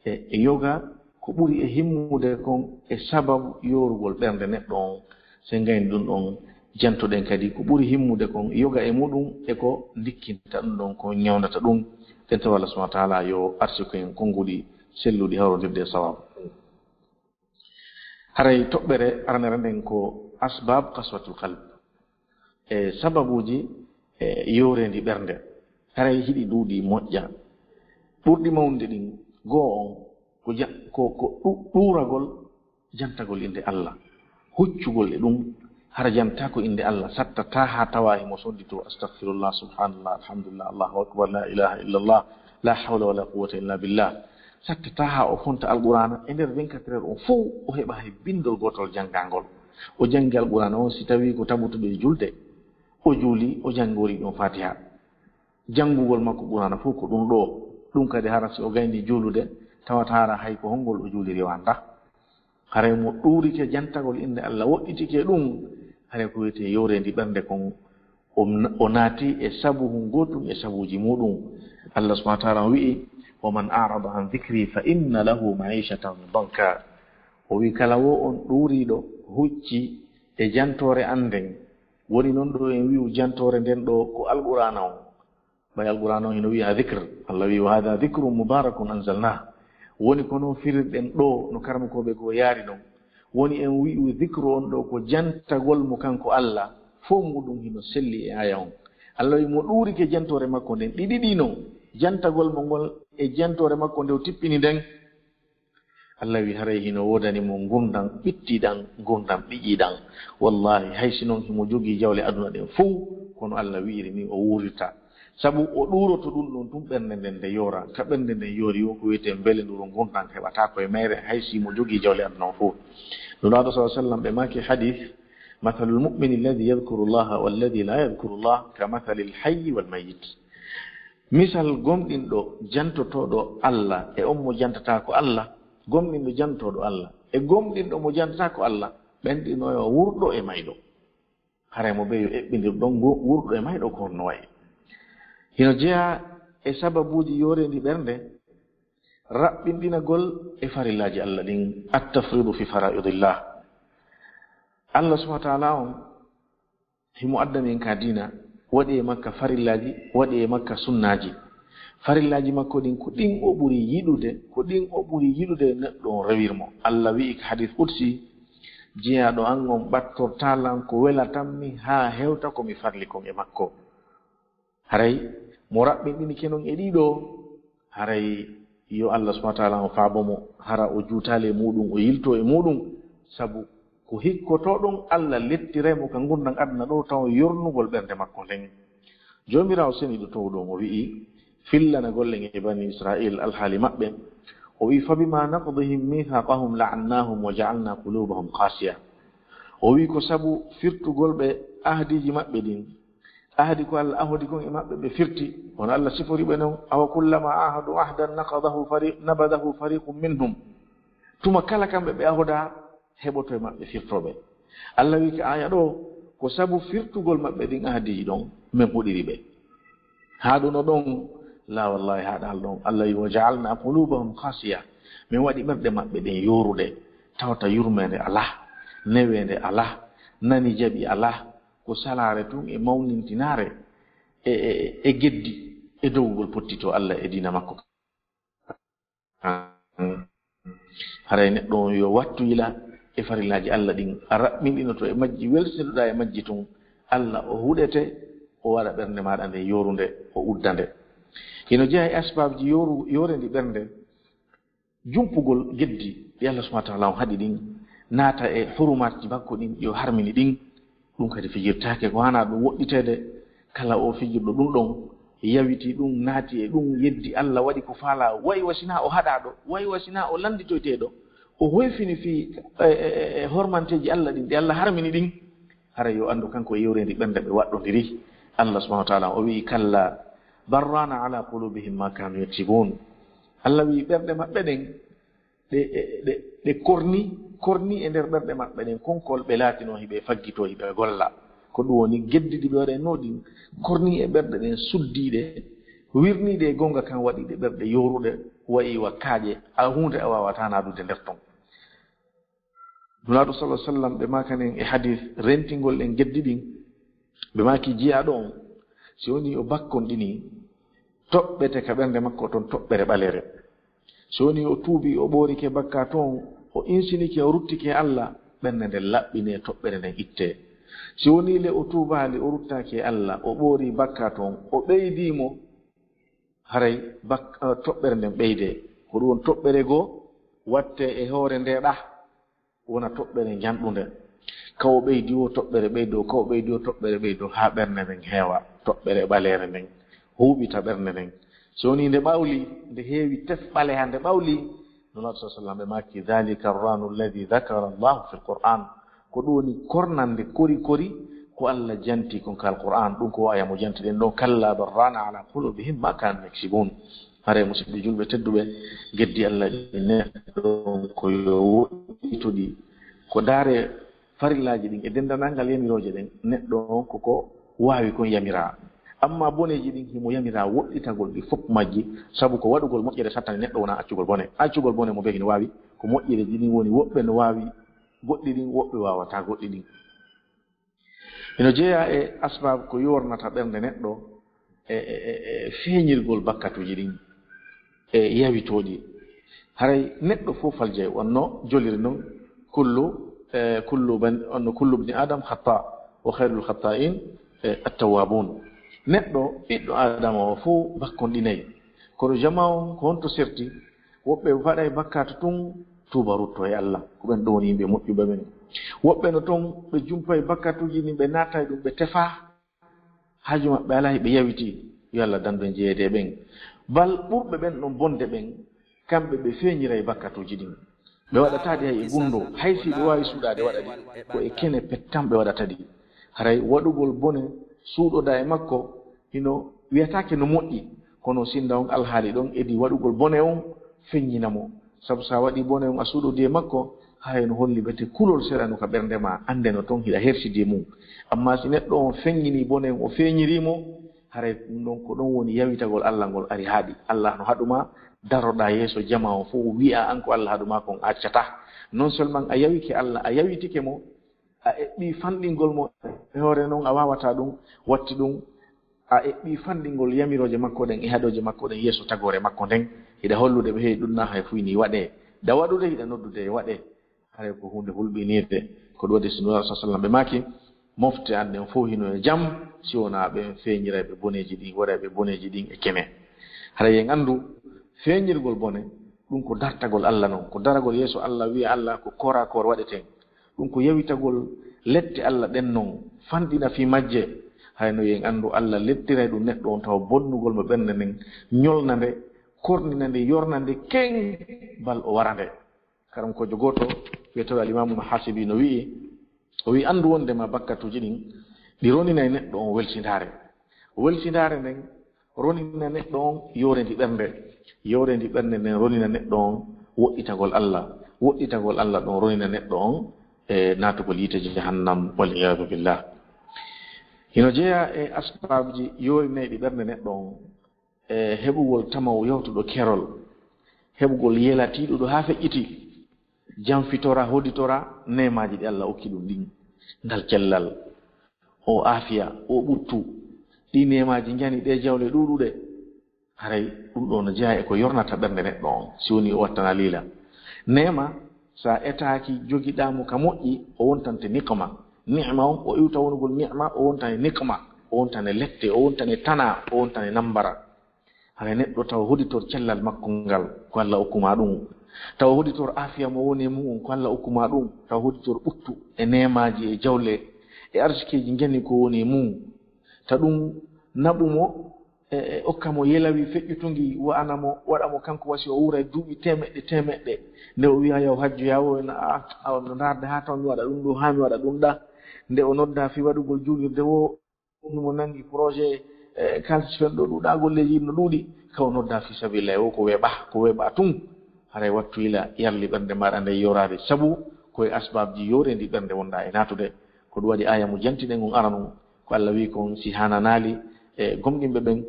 e yoga ko ɓuri e himmude kon e sababu yorugol ɓernde neɗɗo on se gayni ɗum ɗon jantoɗen kadi ko ɓuri himmude kon yoga e muɗum e ko dikkinta ɗum ɗon ko ñawnata ɗum ɗen tawa Allah subhanahu wa ta'ala yo arsiku en konguɗi selluɗi hawrodirde e sawabu haray toɓɓere aranere nden ko asbab kaswatul qalb e sababuji e yorendi ɓernde haray hiɗi duuɗi moƴƴa ɓurɗi mawde ɗin goo on ko ɗuuragol jantagol inde Allah huccugol e ɗum hara janta ko inde Allah sattata ha tawa himo soddito astaghfirullah subhanallah alhamdulillah allahu akbar la ilaha illallah la hawla wala quwwata illa billah sattata ha o fonta alqur'ana e nder 24 heures on fof o heɓa hay bindol gotol janngangol o jangi alqur'ana on si tawi ko tabutuɗo e julde o juuli o janngori ɗon fatiha janngugol makko qur'ana fof ko ɗum ɗo ɗum kadi hara si o gayni juulude tawata hara hay ko hongol o juuliri wanda haray mo ɗuurike jantagol inde Allah woɗɗitike ɗum haray ko wiyete yorendi ɓernde kon o naati e sabuhu gotum e sabuji muɗum Allah subhanahu wa ta'ala wi'i wa man a'rada an dhikri fa inna lahu ma'ishatan danka o wi kala wo on ɗuuriɗo hucci e jantore anden woni noon ɗo en wi'u jantore nden ɗo ko alqur'ana on ɓay alqur'ana on eno wi'a dhicre Allah wi wa hada dhicrum mubarakun anzalnah woni kono firirɗen ɗo no karmakoɓe ko yaari ɗon woni en wi'u dhicre on ɗo ko jantagol mo kanko Allah fof muɗum hino selli e aya on Allah wi mo ɗuurike jantore makko nden ɗiɗi ɗi noon jantagol mo ngol e jantore makko nde o tippini nden Allah wi haray hino wodani mo gurdam ɓittiɗan gurdam ɓiƴiɗan wallahi hay si noon himo jogii jawle aduna ɗen fof kono Allah wiiri ni o wurirta sabu o ɗuroto ɗum ɗon tum ɓernde nden nde yoora ka ɓernde nden yoori yo ko wiyete mbele nduro gontan heɓata koye mayre hay si mo jogii jawle aduna o fof nulaaɗo sa sallam ɓe maki hadith mathalu lmumini alladi yadkuru llaha walladi la yadkuru llah ka mathali lhayyi walmayit misal gomɗinɗo jantotoɗo Allah e on mo jantata ko Allah gomɗinɗo jantotoɗo Allah e gomɗinɗo mo jantata ko Allah ɓenɗinoyo wurɗo e mayɗo hare mo ɓe yo eɓɓindirɗon wurɗo e mayɗo ko honno wayi hino jeeya e sababuuji yorendi ɓernde raɓɓinɗinagol e farillaji Allah ɗin attafridu fi faraidillah Allah subhanahu wa ta'ala on himo addamin ka dina waɗi e makka farillaji waɗi e makka sunnaji farillaji makko ɗin ko ɗin o ɓuri yiɗude neɗɗo on rewirmo Allah wi'i ka hadith qudsi jeeyaɗo an on ɓattortalan ko welatanmi ha hewta komi farli kon e makko haray mo raɓɓinɗini kenon e ɗiɗo haray yo Allah subhanahu wa ta'ala o faabomo hara o juutale muɗum o yilto e muɗum sabu ko hikkotoɗon Allah lettiremo ka gurdan aduna ɗo taw yornugol ɓernde makko nden jomirawo seniɗo towɗon o wi'i fillana gollen e bani israil alhaali maɓɓe o wi fabima naqdihim mithaqahum la'annahum wa ja'alna qulubahum qasiya o wi ko sabu firtugol ɓe ahdiji maɓɓe ɗin ahdi ko Allah ahdi kon e maɓɓe ɓe firti on Allah siforiɓe noon awa kullama ahadu ahdan nabadahu fariqum minhum tuma kala kamɓe ɓe ahoda heɓoto e maɓɓe firtoɓe Allah wi ka aya ɗo ko sabu firtugol maɓɓe ɗin ahdiji ɗon min puɗiri ɓe haɗuno ɗon la wallahi haɗal ɗon Allah wi wa ja'alna qulubahum qasiya min waɗi ɓerɗe maɓɓe ɗen yoruɗe tawta yurmede ala newede ala nani jaɓi ala ko salare tun e mawnintinare e geddi e dowgol pottito Allah e dina makko haray neɗɗo yo wattu yila e farillaji Allah ɗin a raɓɓinɗinoto e majji welsinuɗa e majji tun Allah o huɗete o waɗa ɓernde maɗa nde yorunde o udda nde hino jeeya e asbabji yorendi ɓernde jumpugol geddi ɗi Allah subhanahu wa ta'ala on haɗi ɗin naata e hurumatji makko ɗin yo harmini ɗin ɗum kadi fijirtake ko hana ɗum woɗɗitede kala o fijirɗo ɗum ɗon yawiti ɗum naati e ɗum yeddi Allah waɗi ko faala way wasina o haɗa ɗo way wasina o landitoyteɗo o hoyfini fi hormanteji Allah ɗin ɗi Allah harmini ɗin hara yo andu kanko e yewrendi ɓernde ɓe waɗɗodiri Allah subhanahu wa ta'ala o wi kalla barrana ala qulubihim ma kanu yaksibun Allah wi ɓernde maɓɓe ɗen ɗe korni e nder ɓerɗe maɓɓe ɗen konkol ɓe laatino hiɓe faggito hiɓe golla ko ɗum woni geddiɗi ɓe waɗeno ɗin korni e ɓerɗe ɗen suddiɗe wirniɗe e gonga kan waɗiɗe ɓerɗe yoruɗe wayi wakkaaje a hunde a wawata nadude nder ton nulaɗo sallah sallam ɓe makanen e hadis rentingol ɗen geddi ɗin ɓe maki jiyaɗo on si woni o bakkon ɗini toɓɓete ka ɓernde makko toon toɓɓere ɓalere so woni o tuubi o ɓoorike bakka toon o insinike o ruttike Allah ɓernde nde laɓɓine toɓɓere nden itte si woni le o tuubaali o ruttake Allah o ɓoori bakka toon o ɓeydimo haray toɓɓere nden ɓeyde ko ɗum won toɓɓere goo watte e hoore nde ɗa wona toɓɓere janɗunde kawo ɓeydi o toɓɓere ɓeydo kawo ɓeydi o toɓɓere ɓeydo ha ɓernde nden heewa toɓɓere ɓaleere nden huuɓita ɓernde nden so woni nde ɓawli nde heewi tef ɓale ha nde ɓawli nulaɗo sa sallam ɓe makki dhalika arranu alladi dhakara allahu fi lqur'an ko ɗum woni kornande kori kori ko Allah janti kon ka alqur'an ɗum ko wayamo janti ɗen ɗon kalla barrana ala qulubihim ma kanu yaksibun hare musidɓe julɓe tedduɓe geddi Allah ɗi neɗɗo ko yo woɗɗitoɗi ko daare farillaji ɗin e dendanangal yamiroje ɗen neɗɗo on koko wawi kon yamira amma boneji ɗin himo yamira woɗɗitagol ɗi fof majji sabu ko waɗugol moƴƴere sattani neɗɗo wona accugol bone accugol bone mo ɓe hino wawi ko moƴƴereji ɗin woni woɓɓe no wawi goɗɗi ɗin woɓɓe wawata goɗɗi ɗin ino jeeya e asbab ko yornata ɓernde neɗɗo e feeñirgol bakkatuji ɗin e yawitoɗi haray neɗɗo fof falje wonno joliri noon kullu bni adam khata wa khairul khata'in attawabun neɗɗo ɓiɗɗo adama o fof bakkonɗinayi kono jama on ko honto serti woɓɓe waɗay bakkatu tun tuuba rutto e Allah ko ɓen ɗo woni yimɓe moƴƴuɓe men woɓɓe no toon ɓe jumpay bakkatuji ni ɓe naatay ɗum ɓe tefa haaju maɓɓe ala ɓe yawiti yo Allah dandu jeede ben bal burbe ben don bonde ben kambe be feñira e bakkatuji din be wada tadi hay gundo haysi be wawi suudade wada di ko e kene pettambe wada tadi haray wadugol bone suudoda e makko hino wiyataake no moddi kono sinda on alhaali don edi wadugol bone on feññinamo sabu sa wadi bone on asuudodi e makko hay no holli bete kulol serano ka bernde ma ande no ton hida hersidi mum amma si neddo on feññini bone on o feññirimo haray don ko don woni yawitagol Allah ngol ari haadi Allah no haduma daroda yeso jama o fu wi'a an ko Allah haduma kon accata non seulement a yawiki Allah a yawitike mo a ebbi fandingol mo e hore non a wawata dum watti dum a ebbi fandingol yamiroje makko den e hadoje makko den yeso tagore makko den ida hollude be hey dunna hay fuini wade da wadude ida noddude wade hare ko hunde hulbinirde ko wadi sallallahu alaihi wasallam be maki mofte ande fo hino e jam si wona be feñira be boneji di wada be boneji din e keme hare yen andu feñirgol bone dum ko dartagol Allah non ko daragol yeso Allah wi Allah ko kora kor wadeten dum ko yawitagol lette Allah den non fandina fi majje hayno yen andu Allah lettire dum neddo on taw bonnugol mo benne nen nyolnande korninande yornande ken bal o warande karam ko jogoto weto al imam Muhasibi no wi o wi andu wonde ma bakkatuji din di ronina neddo on weltindare nen ronina neddo on yorendi bernde nen ronina neddo on wodditagol Allah don ronina neddo on e natugol yite jahannam wal iyadu billah hino jeya e asbabji yorinedi bernde neddo on e hebugol tamaw yawtudo kerol hebugol yelatido do ha fecciti jamfitora hoditora nemaji di Allah okki dum din dal cellal o afiya o buttu di nemaji jani de jawle dudude haray dum do no jeya e ko yornata bernde neddo on si woni o wattana lila nema sa etaaki jogidamo ka moƴƴi o wontante niqma ni'ma on o iwta wonugol ni'ma o wontane niqma o wontane lette o wontane tana o wontane nambara hay neddo taw hoditor cellal makko ngal ko Allah okkuma dum taw hoditor afiya mo woni mum ko Allah okkuma dum taw hoditor buttu e nemaji e jawle e arsikeji ngenni ko woni mum ta dum nabumo e okkamo yelawi feƴƴutungi wa anamo wadamo kanko wasi o wura duubi temedde nde o wiya yaw hajju yawo na no darde ha taw mi wada dum do ha mi wada dum da nde o nodda fi wadugol julirde wo mo nangi projet kalsi fendo duda golleji no dudi kaw nodda fi sabila o ko weba tun haray wattu ila yarli bernde mada nde yorade sabu koy asbabji yorendi bernde wonda e natude ko do wadi aya mu jantiden on aranu ko Allah wi ko si hananali e gomdimbe ben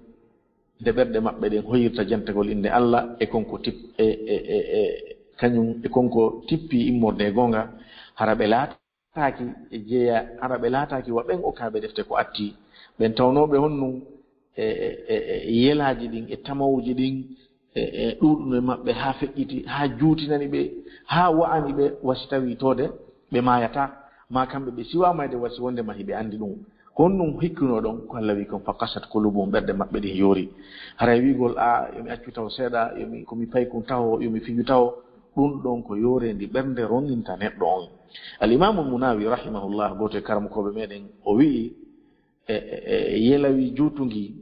de berde mabbe den hoyirta jantagol inde Allah e konko tip kanyum e konko tippi immorde gonga harabe laataaki e jeya harabe laataaki wa ben o kaabe defte ko atti ben tawnobe honnum yelaji din e tamawuji din dudum mabbe ha fecciti ha juutinani be ha wa'ani be wasitawi tode be mayata ma kambe be siwama de wasi wonde mahibe andi dum konnum hikkuno don ko Allah wi kon faqasat qulubum berde mabbe di yori haray wigol a yomi accu taw seeda yomi ko mi pay kun taw yomi fiyu taw dum don ko yorendi berde roninta neddo on al imam Munawi rahimahullah goto karam ko be meden o wi yelawi juutungi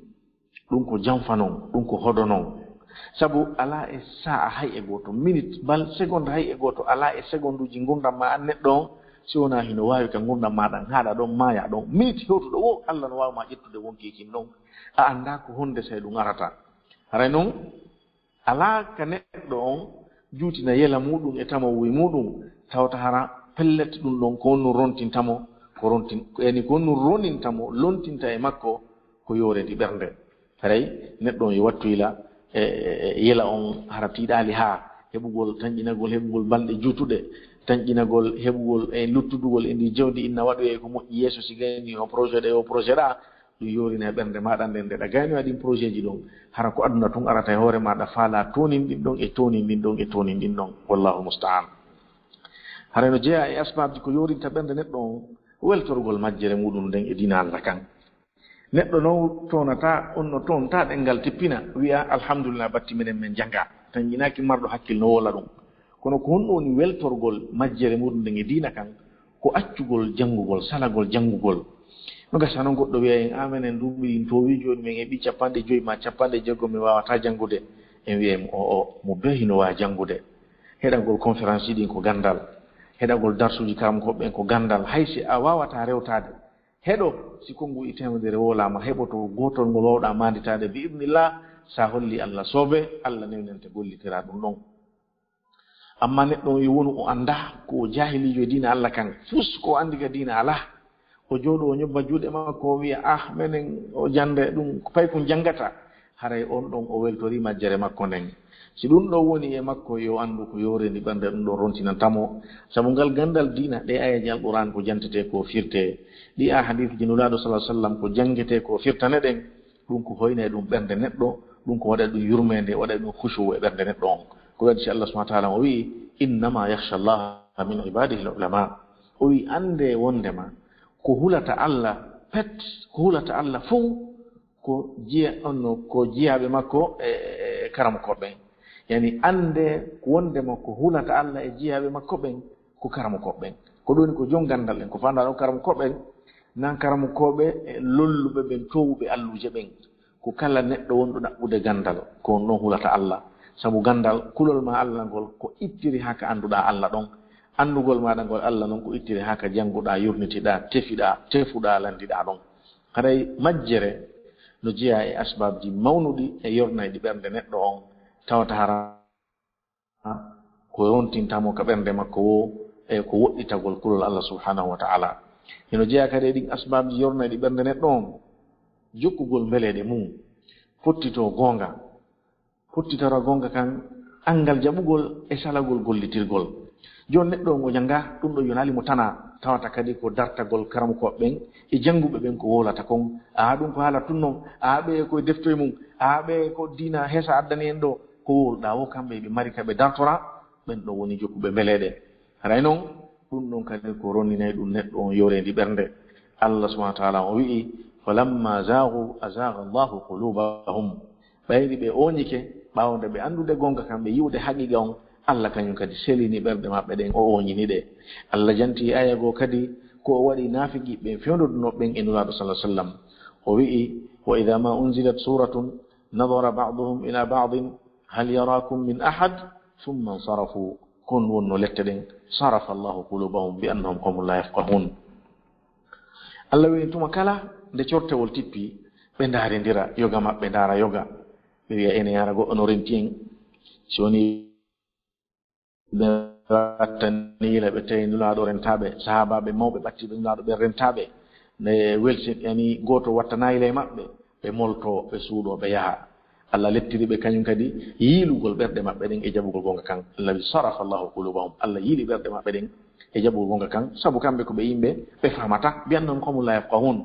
dum ko jamfanon dum ko hodonon sabu ala e saa hay e goto minute bal seconde hay e goto ala e seconduji ngundam ma an neddo si wona hino wawi ka ngundam maɗan haɗa ɗon maya ɗon minute hewtuɗo wo Allah no wawma ƴettude wonkikin ɗon a anda ko hunde say ɗum arata haray noon ala ka neɗɗo on juutina yela muɗum e tama wuy muɗum tawta hara pellete ɗum ɗon ko wonno rontintamo ko rontin eni ko wonno ronintamo lontinta e makko ko yoredi ɓernde haray neɗɗo on yo wattu ila yela on hara tiiɗali ha heɓugol tañƴinagol heɓugol balɗe juutuɗe tañƴinagol heɓugol e luttudugol e ndi jawdi inna waɗo e ko moƴƴi yeeso si gayni o projet ɗe o projet ɗa ɗum yorina ɓernde maɗa nden ndeɗa gayni waɗin projet ji ɗon hara ko aduna tun arata e hoore maɗa faala tonin ɗin ɗon e tonin ɗin ɗon e tonin ɗin ɗon wallahu musta'an hara no jeeya e asbabji ko yorinta ɓernde neɗɗo on weltorgol majjere muɗum nden e dina Allah kan neɗɗo noon tonata on no tonta ɗengal tippina wiya alhamdulillah batti minen men janga tan ñinaki marɗo hakkil no wola ɗum kono ko honɗo woni weltorgol majjere muɗum nden e dina kan ko accugol janngugol salagol janngugol no gasa non goddo wi'a en amenen duubi to wi joni men hebi 50 ma 50 mi wawata jangude en wi'em o mo behino wa jangude heɗagol conférence ɗin ko gandal heɗagol darsuji kam ko ɓen ko gandal haysi a wawata rewtade heɗo si kongu itemedere wolama heɓoto gotol ngol wawɗa manditade bi ibnillah sa holli Allah sobe Allah newnente gollitira ɗum ɗon amma neɗɗo yo wonu o anda ko jahilijo e dina Allah kan fus ko andi ga dina Allah o jooɗo o ñobba juuɗe makko o wiya menen o jande ɗum pay ko jangata haray on ɗon o weltori majjere makko nden si ɗum ɗo woni e makko yo andu ko yorendi ɓernde ɗum ɗo rontinantamo sabu ngal gandal dina ɗe ayaji alquran ko jantete ko firte ɗi a hadithji nulaɗo sallam ko jangete ko firtane ɗen ɗum ko hoyne ɗum ɓernde neɗɗo ɗum ko waɗa ɗum yurmede waɗa ɗum khushu e ɓernde neɗɗo on ko waɗi si Allah subhanahu wa ta'ala o wi innama yakhsha Allah min ibadihi al-ulama o wi ande wondema ko hulata Allah pet ko hulata Allah fuu ko jiya onno ko jiyaɓe makko e karamokoɓe yani ande ko wondema ko hulata Allah e jiyaɓe makko ɓen ko karamokoɓe ko ɗoni ko jongandal en ko fanda ɗon karamokoɓe nan karamokoɓe e lolluɓe ɓen towuɓe alluje ɓen ko kala neɗɗo wonɗo ɗaɓɓude gandal ko on ɗon hulata Allah sabu gandal kulol ma Allah ngol ko ittiri haka anduɗa Allah ɗon andugol maɗa ngol Allah noon ko ittiri haka janguɗa yurnitiɗa tefuɗa landiɗa ɗon haray majjere no jeeya e asbabji mawnuɗi e yornayɗi ɓernde neɗɗo on tawata hara ko rontintamo ka ɓernde makko wo e ko woɗɗitagol kulol Allah subhanahu wa ta'ala eno jeeya kadi ɗin asbabji yornayɗi ɓernde neɗɗo on jokkugol mbeleɗe mum pottito gonga pottitora gonga kan angal jaɓugol e salagol gollitirgol joni neɗɗo ngo janga ɗum ɗo yonali mo tana tawata kadi ko dartagol karamokoɓe ɓen e janguɓe ɓen ko wolata kon ɗum ko haala tun noon ɓe koye deftoye mum ɓe ko dina heesa addani en ɗo ko wolɗa wo kamɓe ɓe mari kaɓe dartora ɓen ɗo woni jokkuɓe mbeleɗe haray noon ɗum ɗon kadi ko ronninayi ɗum neɗɗo on yorendi ɓernde Allah subhanahu wa ta'ala o wi'i falamma zagu azaga Allahu qulubahum ɓayri ɓe oñike ɓawde ɓe andude gonga kamɓe yiwde haqiqa on Allah kañum kadi selini ɓerɗe maɓɓe ɗen o oñini ɗe Allah janti aya goo kadi ko o waɗi nafiki ɓe fewdoduno ɓen e nuraɗo sallah sallam o wi'i wa idha ma unzilat suratun nadara ba'duhum ila ba'din hal yarakum min ahad thumma sarafu kon wonno lette ɗen sarafa Allahu qulubahum bi annahum qawmun la yafqahun Allah wini tuma kala nde cortewol tippi ɓe daarindira yoga maɓɓe daara yoga ɓe wiya ene yara goɗɗo no renti en si woni ɓe wattaniila ɓe tawi nulaaɗo rentaɓe sahabaɓe mawɓe ɓattiɓe nulaaɗo ɓe rentaɓe ne welsi yani goto wattanayila e maɓɓe ɓe molto ɓe suuɗo ɓe yaha Allah lettiri ɓe kañum kadi yiilugol ɓerɗe maɓɓe ɗen e jaɓugol gonga kan Allah wi sarafa Allahu qulubahum Allah yiili ɓerɗe maɓɓe ɗen e jaɓugol gonga kan sabu kamɓe ko ɓe yimɓe ɓe famata mbiyannon qawmun la yafqahun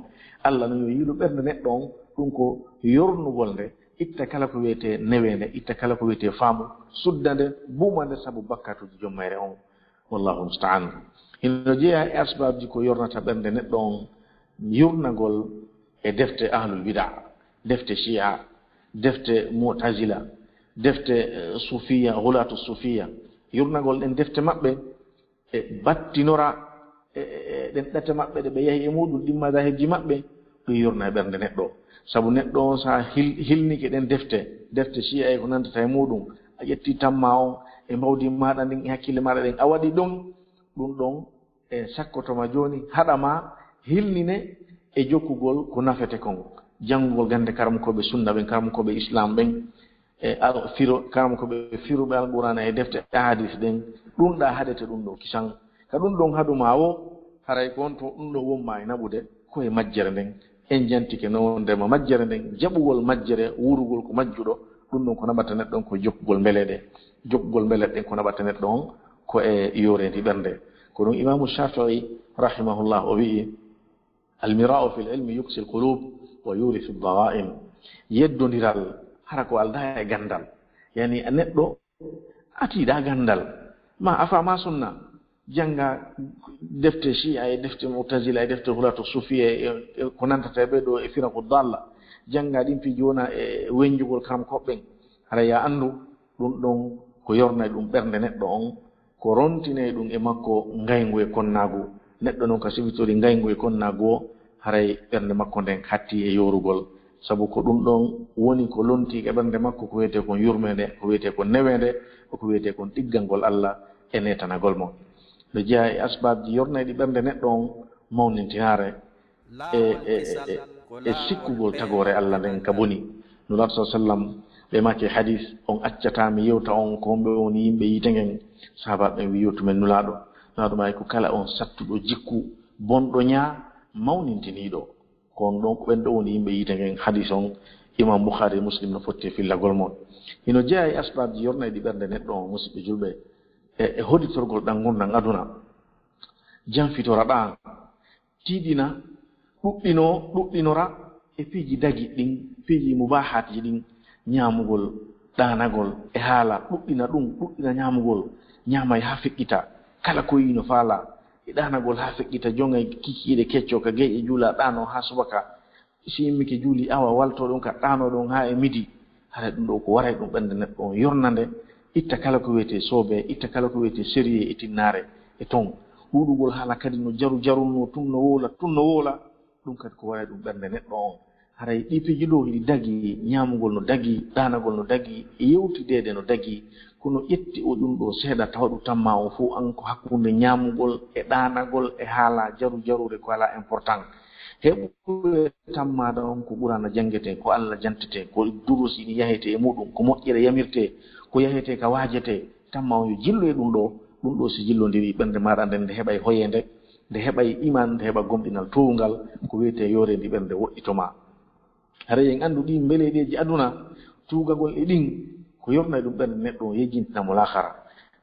Allah no yo yiilu ɓernde neɗɗo on ɗum ko yornugol nde itta kala ko wiyete newende itta kala ko wiyete faamu suddande buumande sabu bakkatuji jommayre on wallahu musta'an hino jeeya e asbabji ko yornata ɓernde neɗɗo on yurnagol e defte ahlul bida defte shi'a defte mu'tazila defte sufiya gulatu sufiya yurnagol ɗen defte maɓɓe e battinora ɗen ɗate maɓɓe ɗe ɓe yahi e muɗum ɗin madahibji maɓɓe ɗum yorna e ɓernde neɗɗo sabu neɗɗo on sa hilnike ɗen defte shi'a e ko nandata e muɗum a ƴetti tamma on e mbawdi maɗa ndin e hakkille maɗa ɗen a waɗi ɗum ɗon e sakkotoma joni haɗama hilnine e jokkugol ko nafete kon janngugol gande karamukoɓe sunna ɓen karamukoɓe islam ɓen e karamukoɓe firuɓe alqurana e defte hadis ɗen ɗum ɗa haɗete ɗum ɗo kisan ka ɗum ɗon haɗuma o haray ko on to ɗum ɗo wonma e naɓude koye majjere nden en jantike no ndema majjere nden jaɓugol majjere wurugol ko majjuɗo ɗum ɗon ko naɓata neɗɗon ko jokkugol mbeleɗe jokkugol mbeleɗe ɗen ko naɓata neɗɗo on ko e yorendi ɓernde ko ɗum imamu Shafi'i rahimahullah o wi'i almira'u fil ilmi yuksi alqulub wa yurithu ad-dawa'im yeddodiral hara ko alda e gandal yani neɗɗo atiɗa gandal ma afama sunna janga defte shi'a e defte mu'tazila e defte hulatu sufiya e ko nantata ɓe ɗo e firaqu dalla janga ɗin fi jona e wenjugol kam koɓɓen hara ya andu ɗum ɗon ko yornay ɗum ɓernde neɗɗo on ko rontine ɗum e makko ngaygu e konnagu neɗɗo noon ka sifitori ngaygu e konnagu o haray ɓernde makko nden hatti e yorugol sabu ko ɗum ɗon woni ko lonti e ɓernde makko ko wiyete kon yurmede ko wiyete kon newede ko wiyete kon ɗiggalngol Allah e netanagol mo no jeeya e asbabji yornayɗi ɓernde neɗɗo on mawnintinare e sikkugol tagore Allah nden ka boni nulaɗo sa sallam ɓe make hadis on accatami yewta on ko homɓe woni yimɓe yitegen sahabaɓe wi yewtumen nulaɗo may ko kala on sattuɗo jikku bonɗo ñaa mawnintiniɗo kon ɗon ko ɓen ɗo woni yimɓe yitegen hadis on imam Bukhari Muslim no fotti fillagol mon hino jeeya e asbabji yornayɗi ɓernde neɗɗo on musidɓe julɓe e hoditorgol ɗan gonɗan aduna janfitora ɗan tiiɗina ɗuɗɗinora e piiji dagi ɗin piiji mubahatji ɗin ñaamugol ɗanagol e haala ɗuɗɗina ñaamugol ñaamay ha feƴƴita kala ko yino faala e ɗanagol ha feƴƴita jongay kikiɗe kecco ka geƴe juula ɗano ha subaka si yimmike juuli awa walto ɗon ka ɗano ɗon ha e midi haɗa ɗum ɗo ko waray ɗum ɓernde neɗɗo on yornande itta kala ko wiyete soobe itta kala ko wiyete sérieux e tinnare e ton ɗuɗugol haala kadi no jarunno tun no woola ɗum kadi ko waray ɗum ɓernde neɗɗo on haray ɗi piiji ɗo hiɗi dagi ñaamugol no dagi ɗanagol no dagi e yewtidede no dagi kono ƴetti o ɗum ɗo seeɗa tawa ɗum tamma on fo an ko hakkunde ñaamugol e ɗanagol e haala jarude ko ala important heɓuɓe tammada on ko ɓurana jangete ko Allah jantete ko durusi ɗi yahete e muɗum ko moƴƴere yamirte ko yahete ka waajete tamma on yo jillo e ɗum ɗo si jillodiri ɓernde maɗa nden nde heɓay hoyende nde heɓay iman nde heɓa gomɗinal towgal ko wiyete yorendi ɓernde woɗɗitoma hara en andu ɗi mbeleɗeji aduna tugagol e ɗin ko yornay ɗum ɓernde neɗɗo o yejjintinamo lahara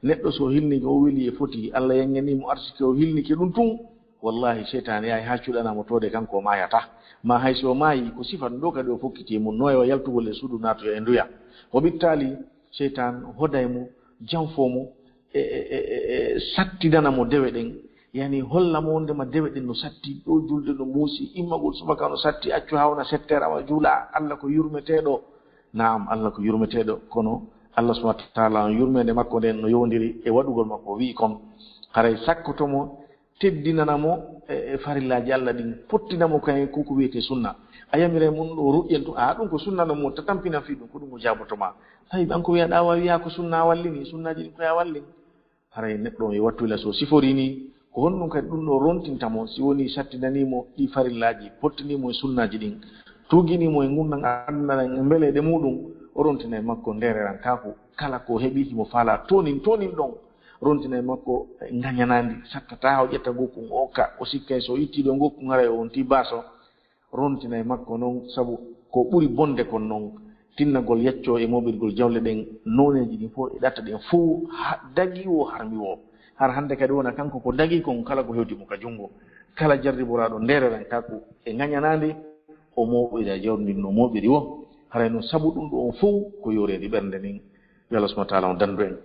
neɗɗo so hilniki o weli e foti Allah yanganimo arsike o hilniki ɗum tun wallahi seytane yahay ha cuɗanamo tode kanko o mayata ma hay so maayi ko sifa ɗum ɗo kadi o fokkiti mum no e yaltugol e suudu natoyo e nduya o ɓittali seytan hodaymo janfomo sattidanamo dewe ɗen yani hollamo wondema dewe ɗen no satti ɗo julde no muusi immagol subaka no satti accu hawna settere awa juula Allah ko yurmeteɗo naam Allah ko yurmeteɗo kono Allah subhanahu wa ta'ala on yurmede makko nden no yowdiri e waɗugol makko wi kon haray sakkotomo teddinanamo e farillaji Allah ɗin pottinamo kay koko wiyete sunna a yamire mum ɗo ruƴƴen to ɗum ko sunna no mo tatampinan fi ɗum ko ɗum o jabotoma tawi an ko wiyaɗa wa wiya ko sunna wallini sunnaji ɗin koya wallin haray neɗɗo e wattuyla so siforini ko honɗum kadi ɗum ɗo rontintamo si woni sattinanimo ɗi farillaji pottinimo e sunnaji ɗin tuginimo e gurdam addunaɗan e mbeleɗe muɗum o rontina e makko ndereran kako kala ko heɓi himo faala tonin ɗon rontina e makko gañanandi sattata o ƴetta gokkun o okka o sikkay so ittiɗo gokkun haray o wonti baso rontina e makko noon saabu ko ɓuri bonde kon noon tinnagol yacco e moɓirgol jawle ɗen noneji ɗin fof e ɗatta ɗen fof dagi o harmi o har hande kadi wona kanko ko dagi kon kala ko hewtimo ka jungo kala jarriboraɗo ndereran kako e gañanandi o moɓira jawdi ndin no moɓiri o haray noon saabu ɗum ɗo on fof ko yoredi ɓernde nin yo Allah subhanahu wa ta'ala on dandu en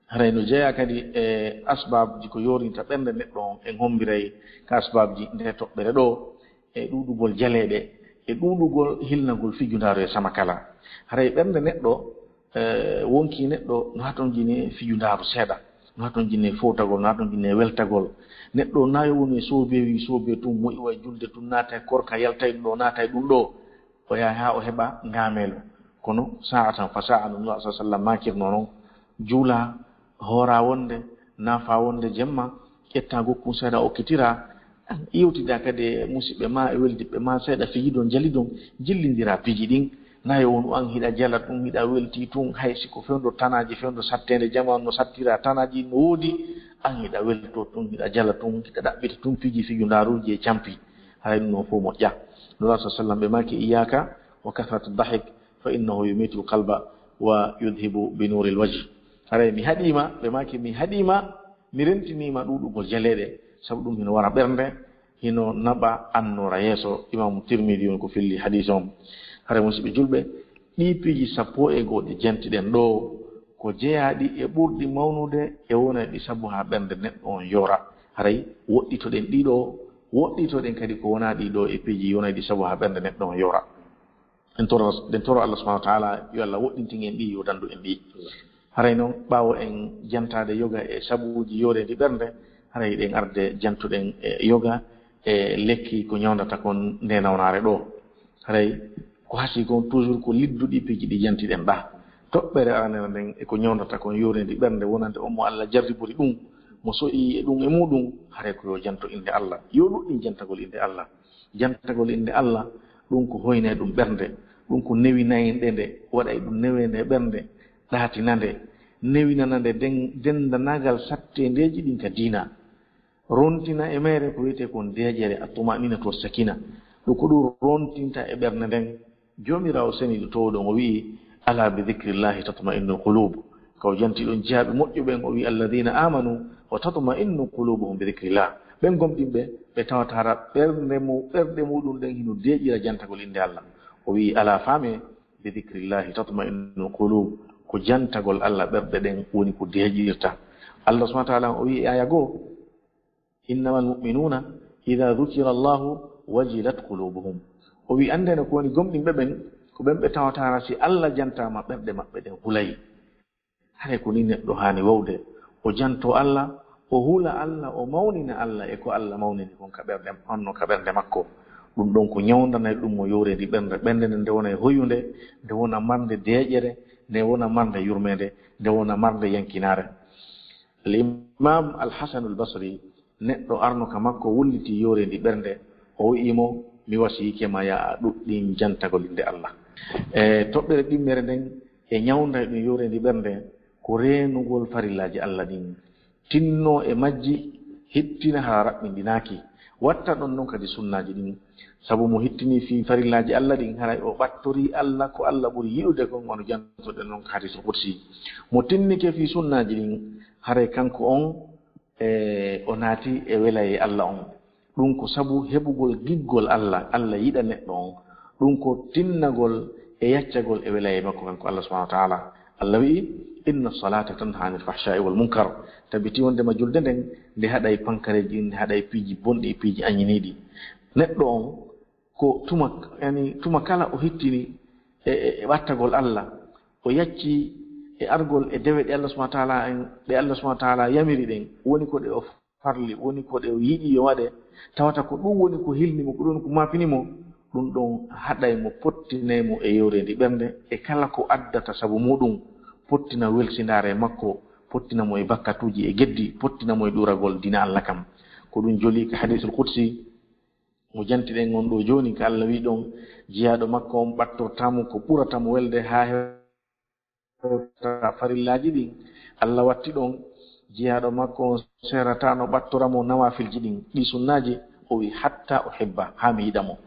haray no jeeya kadi e asbabji ko yorinta ɓernde neɗɗo on en hombiray ka asbabji nde toɓɓere ɗo e ɗuɗugol jaleɗe e ɗuɗugol hilnagol fijudaro e sama kala haray ɓernde neɗɗo wonki neɗɗo no haton jini fijudaro seeɗa no haton jinne fotagol no haton jinne weltagol neɗɗo nayo woni soobe tun mo iwa julde tun naata e korka yaltay ɗum ɗo naata e ɗum ɗo o yaha ha o heɓa ngamelo kono sa'atan fa sa'a no Nuh sallam makirno noon juula hoora wonde nafa wonde jemma ƴetta gokkun seeɗa okkitira yewtida kadi e musidɓe ma e weldiɓe ma seeɗa fijidon jalidon jillidira piiji ɗin nayo wonu an hiɗa jala tun hiɗa welti tun hay siko fewdo tanaji fewdo sattede jamanu no sattira tanaji no woodi an hiɗa welto tun hiɗa jala tun hiɗa ɗaɓɓita tun piiji fijundaruji e campi hay ɗum noon fof moƴƴa nura sa sallam ɓe maki iyaka wa kathratu dahik fa innahu yumitu lqalba wa yudhibu bi nuri lwajh haray mi haɗima ɓe maki mi haɗima mi rentinima ɗuɗugol jaleɗe sabu ɗum hino wara ɓernde hino naɓa annora yeeso imam tirmidi on ko filli hadis on haray musidɓe julɓe ɗi piiji sappo e goɗɗe jentiɗen ɗo ko jeeyaɗi e ɓurɗi mawnude e wona ɗi sabu ha ɓernde neɗɗo on yora haray woɗɗitoɗen ɗiɗo woɗɗitoɗen kadi ko wona ɗiɗo e piiji yonaɗi sabu ha ɓernde neɗɗo on yora en toro Allah subhanahu wa ta'ala yo Allah woɗɗintigen ɗi yo dandu en ɗi haray noon ɓaawo en jantade yoga e sabuji yorendi ɓernde haray ɗen arde jantuɗen e yoga e lekki ko ñawdata kon ndenawnare ɗo haray ko hasi kon toujours ko lidduɗi piji ɗi jantiɗen ɗa toɓɓere aranere nden eko ñawdata kon yorendi ɓernde wonande on mo Allah jarribori ɗum mo soƴi e ɗum e muɗum haray ko yo janto inde Allah yo ɗuɗɗin jantagol inde Allah jantagol inde Allah ɗum ko hoyne ɗum ɓernde ɗum ko newinayinde nde waɗay ɗum newende ɓernde ɗatinande newinanande dendanagal sattendeji ɗin ka diina rontina e mere ko wiyete kon deƴere a tumaninatu sakina ɗum ko ɗum rontinta e ɓernde nden jomirawo seniɗo towɗo o wi ala bi dhicrillahi tatma'innul qulub ko janti ɗon jaaɓe moƴƴuɓen o wi alladina amanu wa tatma'innu qulubuhum bi dhicrillah ɓen gomɗinɓe ɓe tawatara ɓernde muɗum ɗen hino deƴira jantagol inde Allah o wi ala faame bi dhicrillahi tatma'innul qulub ko jantagol Allah ɓerɗe ɗen woni ko deƴirta Allah subhanahu wa ta'ala o wi aya goo innamal mu'minuna idha dhukira Allahu wajilat qulubuhum o wi andene ko woni gomɗinɓe ɓen ko ɓen ɓe tawatara si Allah jantama ɓerɗe maɓɓe ɗen hulayi hare ko ni neɗɗo hani wawde o janto Allah o hula Allah o mawnina Allah e ko Allah mawnini kon ka ɓerɗe honno ka ɓernde makko ɗum ɗon ko ñawdanay ɗum mo yorendi ɓernde nde wona e hoyunde nde wona marde deƴere nde wona marde yurmede nde wona marde yankinare l'imam al-Hasan al-Basri neɗɗo arno ka makko wulliti yorendi ɓernde o wi'imo mi wasiyikema ya ɗuɗɗin jantagol inde Allah e toɓɓere ɗimmere nden e ñawday ɗum yorendi ɓernde ko renugol farillaji Allah ɗin tinno e majji hittina ha raɓɓindinaki watta ɗon noon kadi sunnaji ɗin sabu mo hittini fi farillaji Allah ɗin haray o ɓattori Allah ko Allah ɓuri yiɗude kon ono jantoɗen noon hadis qudsi mo tinnike fi sunnaji ɗin haray kanko on o naati e welaye Allah on ɗum ko sabu heɓugol giggol Allah Allah yiɗa neɗɗo on ɗum ko tinnagol e yaccagol e welaye makko kanko Allah subhanahu wa ta'ala Allah wi'i inna salata tanha anil fahsha'i wal munkar tabiti wondema julde nden nde haɗay pankareji nde haɗay piiji bonɗi e piiji añiniɗi neɗɗo on ko tuma kala o hittini e wattagol Allah o yacci e argol e dewe ɗe Allah subhanahu wa ta'ala ɗe Allah subhanahu wa ta'ala yamiri ɗen woni ko ɗe o farli woni ko ɗe o yiɗi yo waɗe tawata ko ɗum woni ko hilnimo ko ɗum ko mafinimo ɗum ɗon haɗay mo pottinaymo e yorendi ɓernde e kala ko addata sabu muɗum pottina welsindare makko pottina mo e bakkatuji e geddi pottina mo e ɗuragol dina Allah kam ko ɗum joli ka hadisul qudsi mo jantiɗen on ɗo joni ko Allah wi ɗon jiyaɗo makko on ɓattortamo ko ɓuratamo welde ha hewta farillaji ɗin Allah watti ɗon jiyaɗo makko on seratano ɓattoramo nawafilji ɗin ɗi sunnaji o wi hatta o hebba ha mi yiɗamo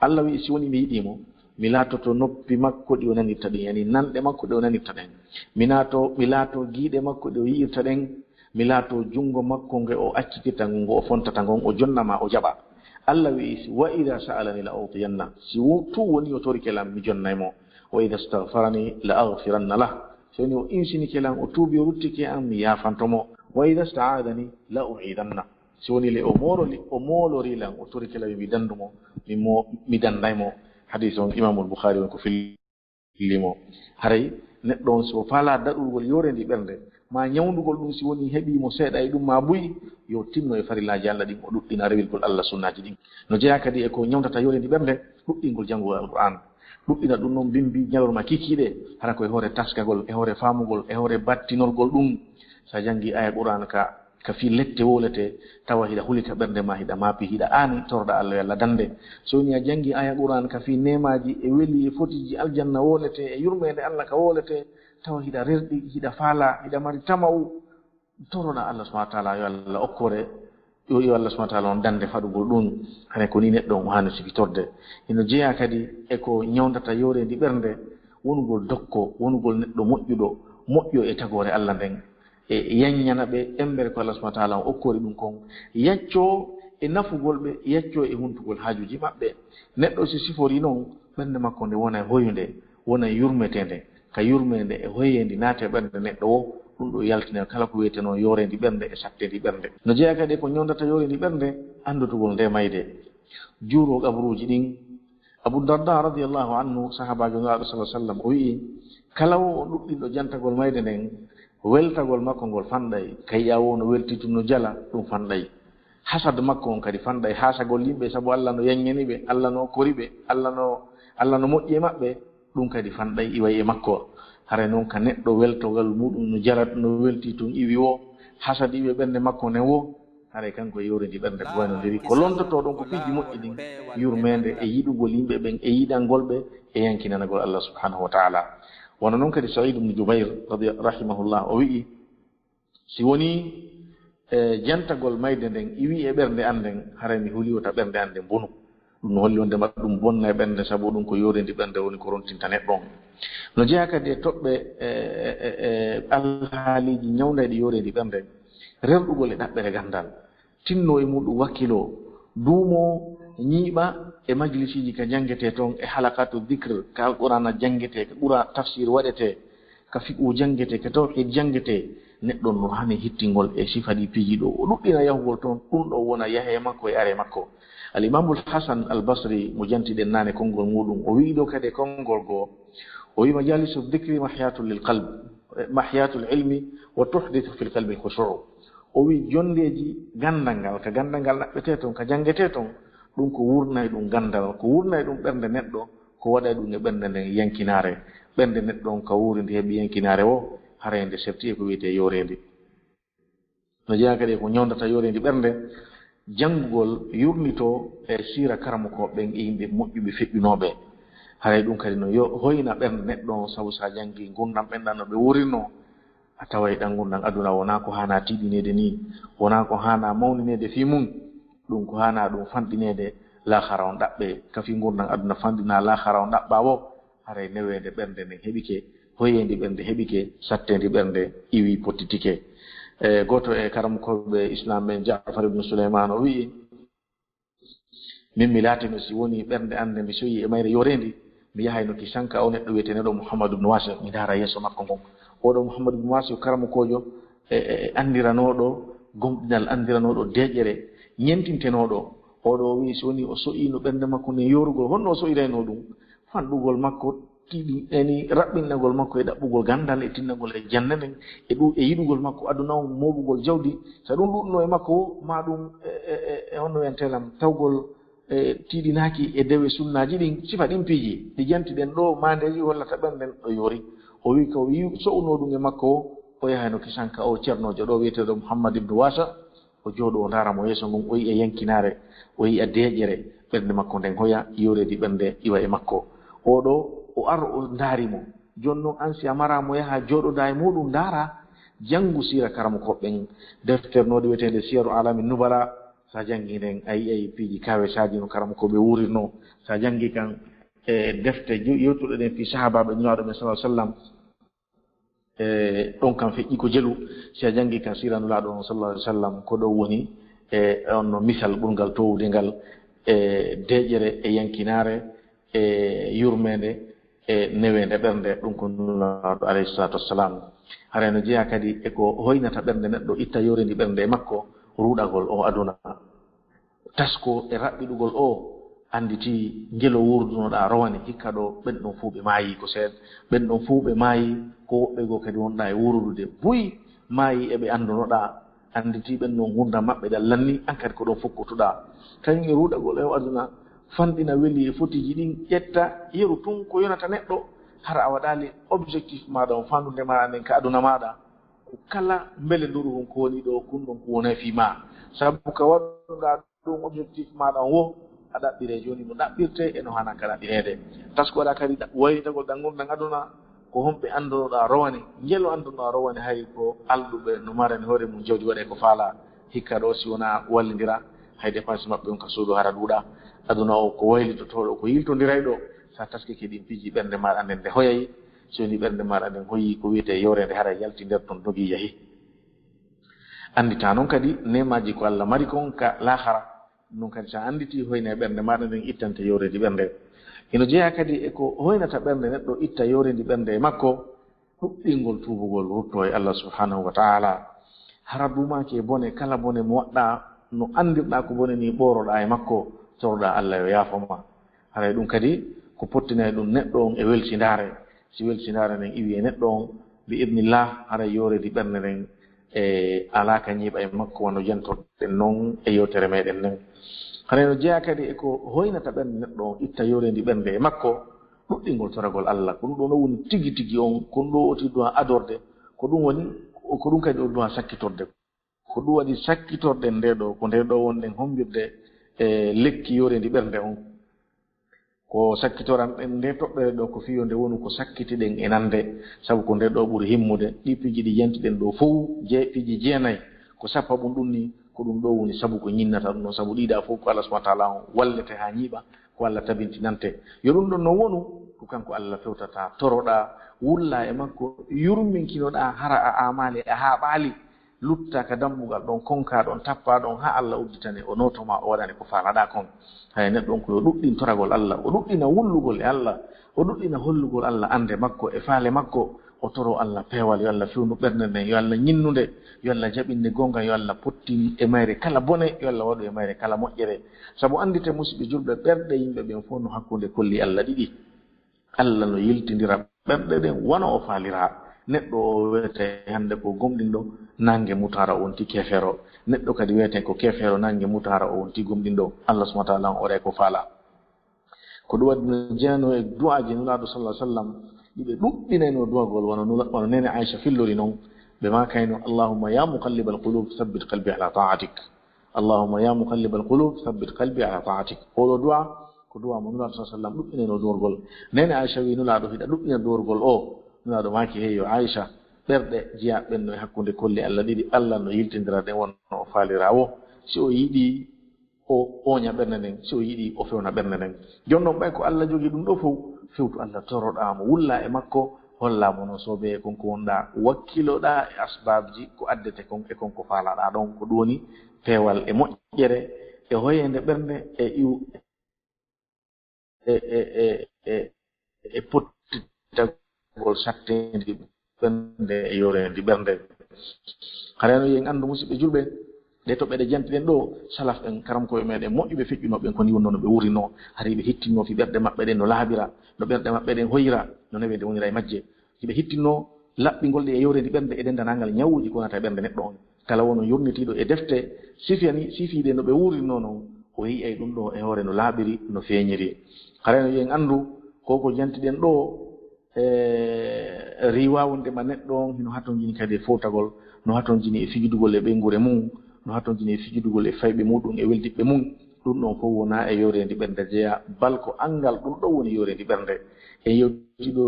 Allah wi si woni mi yiɗimo mi laatoto noppi makko ɗi o nanirta ɗen yani nanɗe makko ɗe o nanirta ɗen mi laato giiɗe makko ɗe o yi'irta ɗen mi laato jungo makko nge o accitirta ngo o fontata ngon o jonnama o jaɓa Allah wi wa ida sa'alani la utiyanna si tu woni o tori kelam mi jonnaymo wa ida staghfarani la aghfiranna lah so woni o insini kelam o tuubi o ruttike am mi yafantomo wa ida sta'adani la u'idanna si woni le o molori lan o tori kelam mi dandumo mi dandaymo hadith on Imam al-Bukhari on ko fillimo haray neɗɗo on so fala daɗurgol yorendi ɓernde ma ñawdugol ɗum si woni heɓimo seeɗa e ɗum ma buyi yo tinno e farillaji Allah ɗin o ɗuɗɗina rewilgol Allah sunnaji ɗin no jeeya kadi e ko ñawdata yorendi ɓernde ɗuɗɗingol janngol Al-Qur'an ɗuɗɗina ɗum noon bimbi ñalorma kikiɗe hara ko e hoore taskagol e hoore famugol e hoore battinolgol ɗum sa jangi aya Qur'an ka fi lette wolete tawa hiɗa hulita ɓernde ma hiɗa maapi hiɗa aani torɗa Allah Allah dande so ni a jangi aya Qur'an ka fi nemaji e weli e fotiji aljanna wolete e yurmede Allah ka wolete tawa hiɗa resɗi hiɗa faala hiɗa mari tama'u toroɗa Allah subhanahu wa ta'ala yo Allah okkore yo Allah subhanahu wa ta'ala on dande faɗugol ɗum hane ko ni neɗɗo on hani sifitorde ino jeeya kadi eko ñawdata yorendi ɓernde wonugol dokko wonugol neɗɗo moƴƴo e tagore Allah nden e yanñana ɓe embere ko Allah subhanahu wa ta'ala on okkori ɗum kon yacco e nafugol ɓe yacco e huntugol haajuji maɓɓe neɗɗo si sifori noon ɓernde makko nde wona e hoyunde wona e yurmetende ka yurmede e hoyendi naate ɓernde neɗɗo o ɗum ɗo yaltina kala ko wiyete noon yorendi ɓernde e sattendi ɓernde no jeeya kadi ko ñawdata yorendi ɓernde andutugol ndemayde juuro gabruji ɗin Abu Darda radiyallahu anhu sahabajo nulaɗo sallallahu alaihi wasallam o wi'i kala o ɗuɗɗinɗo jantagol mayde nden weltagol makko ngol fanɗay kay yawo no weltitum no jala ɗum fanɗay hasad makko on kadi fanda e hasagol yimɓe sabu Allah no yangeni ɓe, Allah no kori ɓe, Allah no moƴƴi e maɓɓe, ɗum kadi fanɗay iway e makko. hare noon ka neɗɗo weltogal muɗum no jarat no welti tun iwi o hasad iwi ɓernde makko ne wo hare kanko e yoridi ɓernde ko waynodiri ko londoto ɗon ko piiji moƴƴi ɗin yurmede e yiɗugol yimɓe ɓen e yiɗangol ɓe e yankinanagol Allah subhanahu wa ta'ala. wona noon kadi Sa'id ibn Jubayr rahimahullah o wi'i si woni jantagol mayde nden iwi e ɓernde an nden hare mi huliwota ɓernde an nden bonu ɗum no holli wonde mbaɗa ɗum bonna e ɓernde sabu ɗum ko yoridi ɓernde woni ko rontinta neɗɗon no jeeya kadi e toɓɓe alhaaliji ñawdayɗi yoridi ɓernde rerɗugol e ɗaɓɓere gandal tinno e muɗum wakkilo duumo ñiiɓa e majlisiji ka jangete toon e halakatu dicre ka alqurana jangete ka ɓura tafsir waɗete ka fiqu jangete ka tawhid jangete neɗɗon no hani hittingol e sifa ɗi piiji ɗo o ɗuɗɗina yahugol toon ɗum ɗo wona yahe makko e are makko. Al-Imamul Hasan al-Basri mo jantiɗen nane konngol muɗum o wi ɗo kadi konngol goo o wi majalisu dicri mahyatul lil qalb mahyatul ilmi wa tuhdithu fil qalbi khushu'. o wi jondeji gandal ngal ka gandal ngal naɓɓete toon ka jangete toon ɗum ko wurnay ɗum gandal ko wurnay ɗum ɓernde neɗɗo ko waɗay ɗum e ɓernde nden yankinare ɓernde neɗɗo on ka wurindi heeɓi yankinare o harende serti e ko wiyete yorendi. no jeeya kadi ko ñawdata yorendi ɓernde janngugol yurnito e sira karamo ko ɓen e yimɓe moƴƴuɓe feƴƴunoɓe haray ɗum kadi no hoyna ɓernde neɗɗo on sabu sa jangi gurdam ɓenɗan no ɓe wurirno a taway ɗan gurdam aduna wona ko hana tiɗinede ni wona ko hana mawninede fi mum ɗum ko hana ɗum fanɗinede lahara on ɗaɓɓe kafi gurdam aduna fanɗina lahara on ɗaɓɓa wo haray newede ɓernde nden heɓike hoyendi ɓernde heɓike sattedi ɓernde iwi pottitike. goto e karamokoɓe islam ɓen Ja'far ibn Suleyman o wi'i min mi laatino si woni ɓernde ande mi soyi e mayre yorendi mi yahayno ki sanka o neɗɗo wiyeteneɗo Mouhammad ibn Wasi mi daara yeeso makko ngon oɗo Mouhammad ibn Wasi o karamokojo andiranoɗo gomɗinal andiranoɗo deƴƴere ñentintenoɗo oɗo wi so woni o soyino ɓernde makko ne yorugol honno o soyrayno ɗum fanɗugol makko tiɗi eni raɓɓinnagol makko e ɗaɓɓugol gandal e tinnagol e jande nden e ɗum e yiɗugol makko aduna o moɓugol jawdi so ɗum ɗuɗno e makko ma ɗum e honno wiyantelam tawgol tiɗinaki e dewe sunnaji ɗin sifa ɗin piiji ɗi jantiɗen ɗo mandeji hollata ɓernden ɗo yori o wi ko so'uno ɗum e makko o yahayno kisanka o ceernojo ɗo wiyeteɗo Mouhammad ibn Wasa o jooɗo o daramo yeeso ngon o yi e yankinare o yi a deƴƴere ɓernde makko nden hoya yoredi ɓernde iwa e makko oɗo o aro o ndaarimo joni noon an si a maramo yaha jooɗoda e muɗum ndaara janngu sira karamo koɓɓen defternoɗe wiyetede siyaru alami nubala sa jangi nden a yiyay piiji kawesaji no karamo koɓe wurirno sa jangi kan e defte yewtuɗo ɗen fi sahabaɓe ñuwaɗo ɓe sallah sallam ɗon kam feƴƴi ko jelu si a jangi kan siranulaɗo on sallah alih sallam ko ɗo woni e on no misal ɓurgal towde ngal e deƴƴere e yankinare e yurmede e newende ɓernde ɗum ko nulaɗo alayhi salatu wassalam hara no jeeya kadi eko hoynata ɓernde neɗɗo itta yorendi ɓernde e makko ruɗagol o aduna tasko e raɓɓiɗugol o anditi ngelo wurdunoɗa rowane hikka ɗo ɓen ɗon fuu ɓe maayi ko seeɗa ɓen ɗon fuu ɓe maayi ko woɓɓe goo kadi wonɗa e wurudude buyi maayi eɓe andunoɗa anditi ɓen ɗon gurdam maɓɓe ɗal lanni an kadi ko ɗon fokkotuɗa kañum e ruɗagol e o aduna fanɗina weli e fotiji ɗin ƴetta yeru tun ko yonata neɗɗo hara a waɗali objectif maɗa on fandude maɗa nden ka aduna maɗa ko kala beele nduru hon ko woni ɗo kun ɗon ko wona fi ma sabu ka waɗuɗa ɗum objectif maɗa on wo a ɗaɓɓire joni no ɗaɓɓirte e no hana ka ɗaɓɓirede tasko waɗa kadi waylitagol ɗan gurdan aduna ko homɓe andunoɗa rowane jelo andunoɗa rowane hay ko alɗuɓe no marani hoore mum jawdi waɗe ko faala hikka ɗo si wona wallidira hay dépense maɓɓe on ka suudu hara ɗuuɗa aduna o ko waylitotoɗo ko yiltodiray ɗo sa taskike ɗin piiji ɓernde maɗa nden nde hoyayi so woni ɓernde maɗa nden hoyi ko wiyete yowrede hara yalti nder toon dogi yahi andita noon kadi nemaji ko Allah mari kon ka lahara ɗum kadi sa anditi hoyna e ɓernde maɗa nden ittante yowredi ɓernde ino jeeya kadi eko hoynata ɓernde neɗɗo itta yowredi ɓernde e makko ɗuɗɗingol tuubugol rutto e Allah subhanahu wa ta'ala hara dumaki e bone kala bone mo waɗɗa no andirɗa ko bone ni ɓoroɗa e makko torɗa Allah yo yaafoma haray ɗum kadi ko pottina ɗum neɗɗo on e weltidare si weltidare nden iwi e neɗɗo on bi idnillah haray yoredi ɓernde nden ala ka nyiba e makko wono jantorɗen noon e yewtere meɗen nden hareno jeeya kadi eko hoynata ɓernde neɗɗo itta yorendi ɓernde e makko ɗuɗɗingol toragol Allah ko ɗum ɗo no woni tigi tigi on ko ɗum ɗo oti duha adorde ko ɗum woni ko ɗum kadi o duha sakkitorde ko ɗum waɗi sakkitorde nde ɗo ko nde ɗo wonɗen hombirde e lekki yorendi ɓernde on ko sakkitoran ɗen nde toɓɓere ɗo ko fiyo nde woni ko sakkitiɗen e nande sabu ko nde ɗo ɓuri himmude ɗi piji ɗi yantiɗen ɗo fof piji jeenayi ko sappa ɓum ɗum ni ko ɗum ɗo woni sabu ko ñinnata ɗum ɗon sabu ɗiɗa fof ko Allah subahana taala on wallete ha ñiiɓa ko Allah tabintinante yo ɗum ɗon no wonu ko kanko Allah fewtata toroɗa wulla e makko yurminkinoɗa hara a amali ha ɓaali lutta ka dammugal ɗon konka ɗon tappa ɗon ha Allah udditane o notoma o waɗane ko faalaɗa kon hay neɗɗo on ko yo ɗuɗɗin toragol Allah o ɗuɗɗina wullugol e Allah o ɗuɗɗina hollugol Allah ande makko e faale makko o toro Allah peewal yo Allah fewnu ɓernde nden yo Allah ñinnude yo Allah jaɓinde gonga yo Allah potti e mayre kala bone yo Allah waɗu e mayre kala moƴƴere sabu andite musidɓe julɓe ɓerɗe yimɓe ɓen fof no hakkunde kolli Allah ɗiɗi Allah no yiltidira ɓerɗe ɗen wona o faalira neɗɗo o wiyete hande ko gomɗinɗo nangue mutara o wonti kefero neɗɗo kadi wiyete ko kefero nangue mutara o wonti gomɗinɗo Allah subahana taala on ore ko faala ko ɗum waɗi no jeeno e du'aji nulaɗo sallah sallam ɗiɓe ɗuɗɗinayno duwagol wono nene Aisha fillori noon ɓe ma kayno allahumma ya muqallib alqulub thabbit qalbi ala ta'atik allahumma ya muqallib alqulub thabbit qalbi ala ta'atik oɗo du'a ko du'a mo nulaɗo sallah sallam ɗuɗɗinayno duworgol nene Aisha wi nulaɗo hiɗa ɗuɗɗina duworgol o nulaɗo maki heyo Aisha ɓerɗe jeeya ɓenno e hakkude kolli Allah ɗiɗi Allah no yiltidira ɗen wonno o faalira o si o yiɗi o oña ɓernde nden si o yiɗi o fewna ɓernde nden jon noon ɓay ko Allah jogii ɗum ɗo fof fewtu Allah toroɗamo wulla e makko hollamo no soobe e konko wonɗa wakkiloɗa e asbabji ko addete kon e konko faalaɗa ɗon ko ɗum woni peewal e moƴƴere e hoyende ɓernde e iw e pottitagol sattendi ɓernde e yorendi ɓernde hareno yen anndu musidɓe julɓe ɗe to ɓeɗe jantiɗen ɗo salaf en karam koye meɗen moƴƴuɓe feƴƴunoɓen ko ni wonno no ɓe wurino hari ɓe hittinno fi ɓerɗe maɓɓe ɗen no laabira no ɓerɗe maɓɓe ɗen hoyira no newe nde wonira e majje hiɓe hittinno laɓɓingol ɗe e yorendi ɓernde e dendanangal ñawuji ko wonata e ɓernde neɗɗo on kala wono yurnitiɗo e defte sifiide no ɓe wurino noon o yiyay ɗum ɗo e hoore no laaɓiri no feeñiri hareno yen anndu koko jantiɗen ɗo riwawunde ma neɗɗo on hino hatonjini kadi e fotagol no hatonjini e fijidugol e ɓeygure mum no hatonjini e fijidugol e fayɓe muɗum e weldiɓɓe mum ɗum ɗon fof wona e yorendi ɓernde jeeya bal ko angal ɗum ɗo woni yorendi ɓernde e yewtiɗo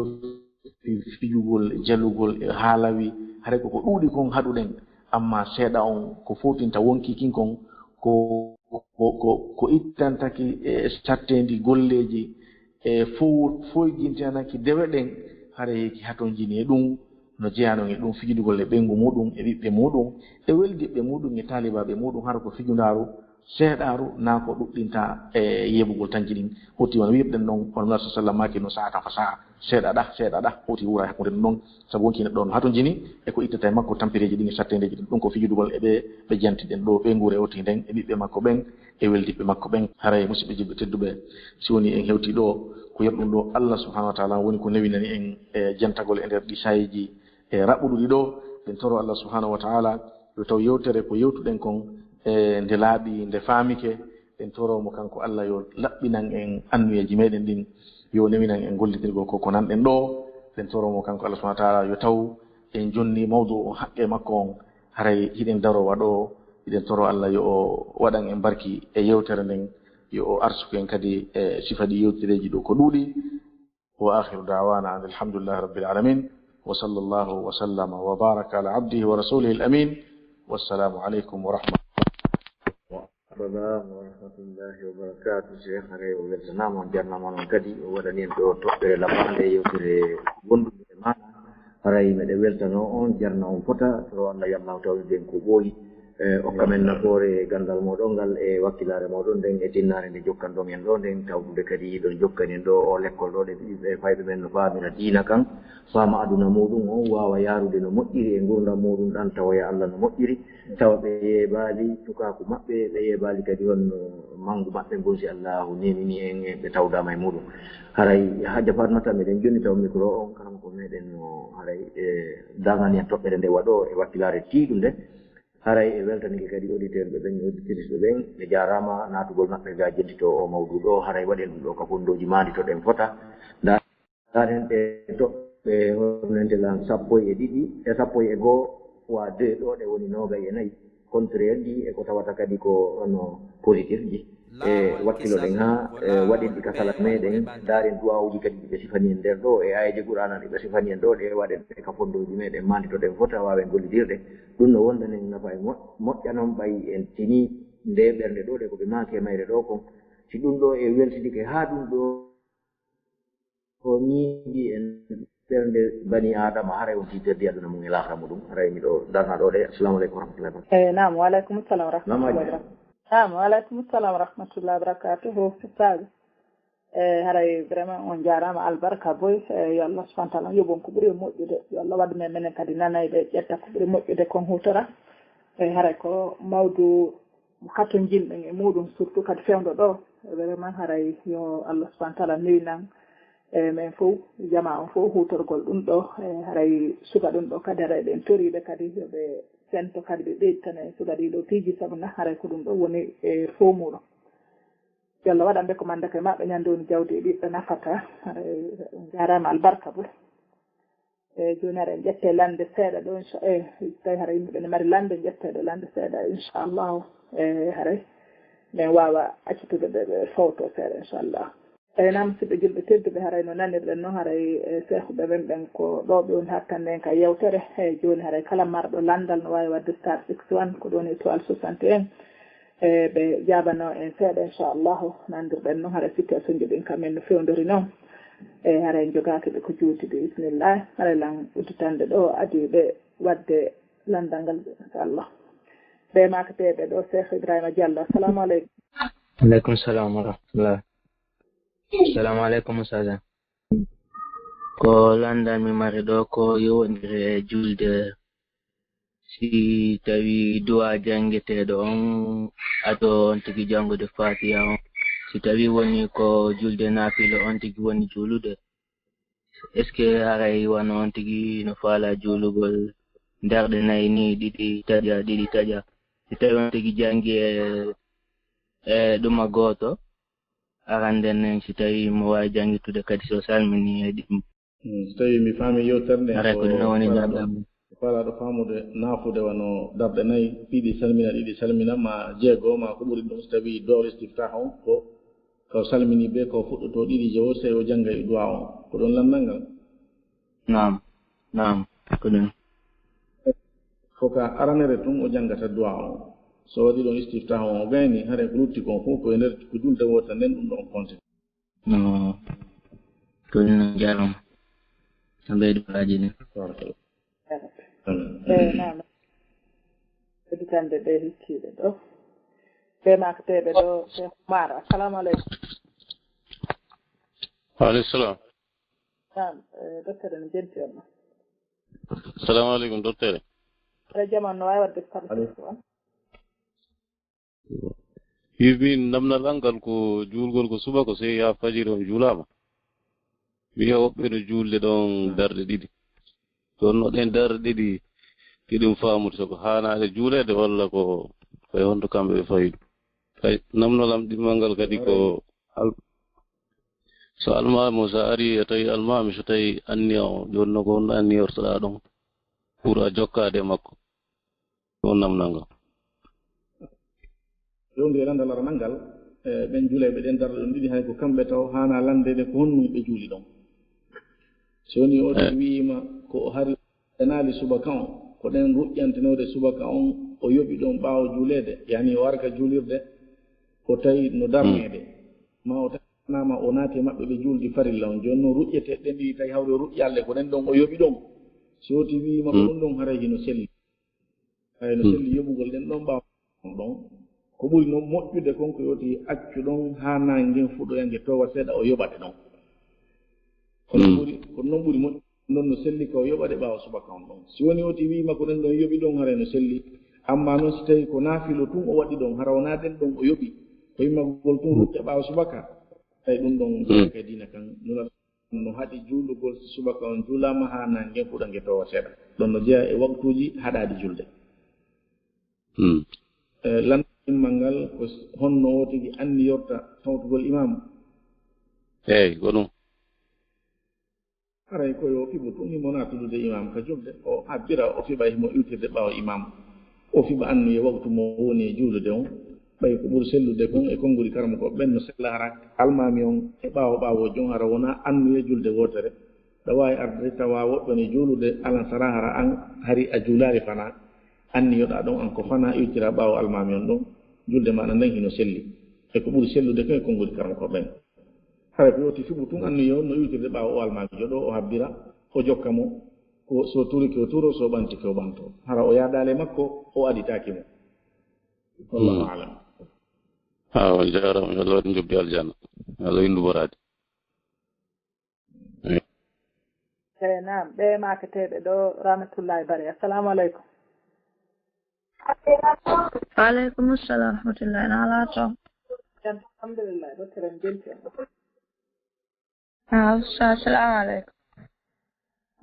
fijugol jalugol e haalawi haray koko ɗuuɗi kon haɗuɗen amma seeɗa on ko fotinta wonki kin kon ko ittantaki e sattendi golleji e foygintanaki dewe ɗen hara yeki hatonjini e ɗum no jeyanon e ɗum fijidugol e ɓengu muɗum e ɓiɓɓe muɗum e weldiɓɓe muɗum e talibaɓe muɗum hara ko fijundaru seeɗaru na ko ɗuɗɗinta e yeɓugol tanji ɗin hoti won wiɓɗen ɗon on nasa sallam maki no saatan fa saha seeɗaɗa hoti wura hakkude ɗum ɗon sabu wonki neɗɗo no hatojini e ko ittata e makko tampireji ɗin e sattedeji ɗin ɗum ko fijidugol e ɓe jantiɗen ɗo ɓengure e oti nden e ɓiɓɓe makko ɓen e weldiɓɓe makko ɓen haray musidɓe jiɓɓe tedduɓe si woni en hewti ɗo ko yerɗum ɗo Allah subhanahu wa taala woni ko newinani en e jantagol e nder ɗi sayiji e raɓɓuɗuɗi ɗo ɓen toro Allah subhanahu wa taala yo taw yewtere ko yewtuɗen kon e nde laaɓi nde faamike ɓen toromo kanko Allah yo laɓɓinan en annuyeji meɗen ɗin yo newinan en gollidirgol koko nanɗen ɗo ɓen toromo kanko Allah subhanahu wa taala yo taw en jonni mawdu o haqqe makko on haray hiɗen darowa ɗo hiɗen toro Allah yo o waɗan en barki e yewtere nden yo o arsuku en kadi e sifaɗi yewtireji ɗo ko ɗuuɗi wa akhiru da'wana an alhamdulillahi rabbil alamin wa sallallahu wa sallama wa baraka ala abdihi wa rasulihi al-amin wassalamu aleykum wa rahmatullahi wa barakatuh cheikh are o weltanama on jarnama noon kadi o waɗani en ɗo toɓɓere lamande yewtere wondude e maɗa haray meɗe weltano on jarna on fota to Allah yallahu tawde den ko ɓooyi okkamen nafoore gandal moɗon ngal e wakkilare moɗon nden e tinnare nde jokkan ɗon en ɗo nden tawdude kadi ɗon jokkani en ɗo o l'école ɗo ɗe ɓiɓɓe fayɓe men no faamina diina kan faama aduna muɗum on wawa yarude no moƴƴiri e gurdam muɗum ɗan tawoya Allah no moƴƴiri tawa ɓe yeeɓali tukaku maɓɓe ɓe yeeɓali kadi honno mangu maɓɓe bonsi Allahu nemini en e ɓe tawdama e muɗum haray ha jafarnata meɗen joni taw micro on kanko ko meɗen no haray darnani en toɓɓere nde waɗo e wakkilare tiiɗu nde haray e weltanike kadi auditeur ɓe ɓen auditrice ɓe ɓen ɓe jarama natugol maɓɓe ga jettito o mawdu ɗo haray waɗen ɗum ɗo ka fondoji mandi to ɗen fota ndaɗen ɗe toɓɓe honente lan sappo e ɗiɗi e sappo e goo wa 2 ɗo ɗe woni 24 contraire ji e ko tawata kadi ko ono positif ji e wakkilo ɗen ha waɗen ɗi ka salat meɗen daren duwawuji kadi ɗiɓe sifani en nder ɗo e ayeje qur'ana ɗiɓe sifani en ɗo ɗe waɗen ɗe ka fondoji meɗen mandi to ɗen fota wawen gollidirɗe ɗum no wondanen nafa e moƴƴa noon ɓayi en tini nde ɓernde ɗo ɗe koɓe maake mayre ɗo kon si ɗum ɗo e weltidike ha ɗum ɗo ko miiɗi en ɓernde bani adama haray on tiiterdi aduna mum e lahra muɗum haray miɗo darna ɗo ɗe assalamu aleykum warahmatullahi wabarakatuh nam waaleykum salam warahmatullahi nam waaleykum salam warahmatullahi wabarakatuh ustad haray vraiment on jarama albarka boy yo Allah subahana taala yoɓon ko ɓuuri moƴƴude yo Allah waɗu men menen kadi nanayɓe ƴetta ko ɓuuri moƴƴude kon hutora haray ko mawdu katto jinɗen e muɗum surtout kadi fewdo ɗo vraiment haray yo Allah subahana taala newinan men fof jama on fof hutorgol ɗum ɗo haray suga ɗum ɗo kadi haray ɓen toriɓe kadi yoɓe sento kadi ɓe ɓeytane suga ɗiɗo piiji sabu na haray ko ɗum ɗo woni e fo muɗum yo Allah waɗanɓe ko mandaka e maɓɓe ñande woni jawdi e ɓiɓɓe nafata haray jarama albarka bo joni haray ƴette lande seeɗa ɗo tawi haray yimɓeɓe ne mari lande ƴetteɗe lande seeɗa inchallahu haray min wawa accitude ɓe fawto seeɗa inchallah nam musidɓe julɓe tedduɓe haray no nanirɗen noon haray sehuɓe men ɓen ko ɗo ɓe woni hattanden ka yewtere joni haray kala marɗo landal no wawi wadde star 61 ko ɗon étoile 61 ɓe jabano en seeɗa inchallahu nandirɗen noon haray situation ji ɗin kamen no fewdori noon haray jogaki ɓe ko juutide bismillah haray lan udditande ɗo adi ɓe wadde landal ngal inchallah ɓe makateɓe ɗo Cheikh Ibrahima Diallo assalamu aleykum. Aleykum salam wa rahmatullah. Assalamu alaikum Ustaz. Ko landan mi mari ɗo ko yowndire julde si tawi duwa jangeteɗo on aɗo on tigi jangude fatiha on si tawi woni ko julde nafilo on tigi woni julude est ce que haray wano on tigi no faala julugol nderɗe nayi ni ɗiɗi taƴa si tawi on tigi jangi e ɗuma goto aranden si tawi mo wawi jangitude kadi so salmini e ɗiɗum so tawi mi faami yewtere haray ko ɗum woni jaɓɗam falaɗo famude nafude wano darɗe nayyi ɗiɗi salmina ma jeego ma ko ɓuri ɗum so tawi dowle istiftah on ko salmini be ko fuɗɗoto ɗiɗi jewo so tawi o jangga e duwa on ko ɗon landal ngal nam ko ɗum foka aranere tun o janggata duwa on so waɗi ɗon istiftah on o gayni haray ko lutti kon fof koye nder ko julde wota nden ɗum ɗon konte ko ɗum jaram a ɓeydu baraji ɗin nam udditande ɓe hikkiɓe ɗo ɓe makateɓe ɗo Cheikh Oumar assalamu aleykum. Waaleykum salam. Nam docteur ne jenti on. Assalamu aleykum docteur. aɗa jaman no wawi wadde participé on min namdal ngal ko julgol ko subaka so ya fajiri on juulama mi woɓɓe no julde ɗon darɗe ɗiɗi ɗon no ɗen darɗe ɗiɗi kiɗum famude soko hanade juulede walla ko koye honto kamɓe ɓe fayi ɗum kay namdolam ɗimmal ngal kadi ko so almami so ari tawi almami so tawi anniya o joni no ko honno anniyortoɗa ɗon pour a jokkade makko ɗon namdal ngal yowndi e landal aranal ngal ɓen juuleɓe ɗen darɗe ɗon ɗiɗi hay ko kamɓe taw hana landede ko honnuɓe ɓe juuli ɗon so woni o ɗo wiima ko o hari enali subaka on ko ɗen ruƴƴantenode subaka on o yoɓi ɗon ɓaawo juulede yani o warka juulirde o tawi no darnede ma o tawanama o naati e maɓɓe ɓe juuldi farilla on joni noon ruƴƴete ɗen ɗiɗi tawi hawre ruƴƴalle ko ɗen ɗon o yoɓi ɗon so woti wiima ko ɗum ɗon haray hino selli ay no selli yobugol den ɗon ɓaawa ɗon ko ɓuri no moƴƴude konko yoti accu ɗon haa nangen fuɗoyange towa seeɗa o yoɓaɗe ɗon ko noon ɓuri moƴƴude noon no selli ka o yoɓaɗe ɓaawa subaka on ɗon si woni oti wiima ko ɗen ɗon yoɓi ɗon hara no selli amma noon si tawi ko naafilo tun o waɗi ɗon hara wonaa ɗen ɗon o yoɓi ko yimmagol tun ruɗɗe ɓaawa subaka tawi ɗum ɗon ka diina kan no haɗi juulugol si subaka on juulama haa nangen fuɗange towa seeɗa ɗon no jeeya e waktuuji haɗaadi julde landimmal ngal ko honno o tigi anni yorta tawtugol imam eeyi ko ɗum haray koyo fiɓo tun himo naatudude imam ka julde o habbira o fiɓa himo iwtirde ɓaawa imam o fiɓa annu e waktu mo woni e juulude on ɓay ko ɓuri sellude kon e konnguri karama ko ɓen no sella hara almami on e ɓaawo jon hara wona annu e julde wotere ɗa waawi arde tawa woɓɓe no juulude alansara hara an hari a juulaari fana anniyoɗa ɗon an ko fana iwtira ɓaawo almami on ɗon julde maɗa nden hino selli e ko ɓuri sellude kon e konnguri karama ko ɓen hara ko yoti fiɓu tun anniyo no iwtirde ɓaawo o almamijo ɗo o habbira o jokka mo ko so turike o turo so ɓantike o ɓanto hara o yaadale makko o aɗitaki mo wallahu alam awa jarama yo Allah waɗi jobdi aljanna Allah windu borade naam ɓe makateɓe ɗo rahmatullahi bare assalamu aleykum waaleykum assalam rahmatullahi ala to alhamdulillah ɗo teren jelti assalamu aleykum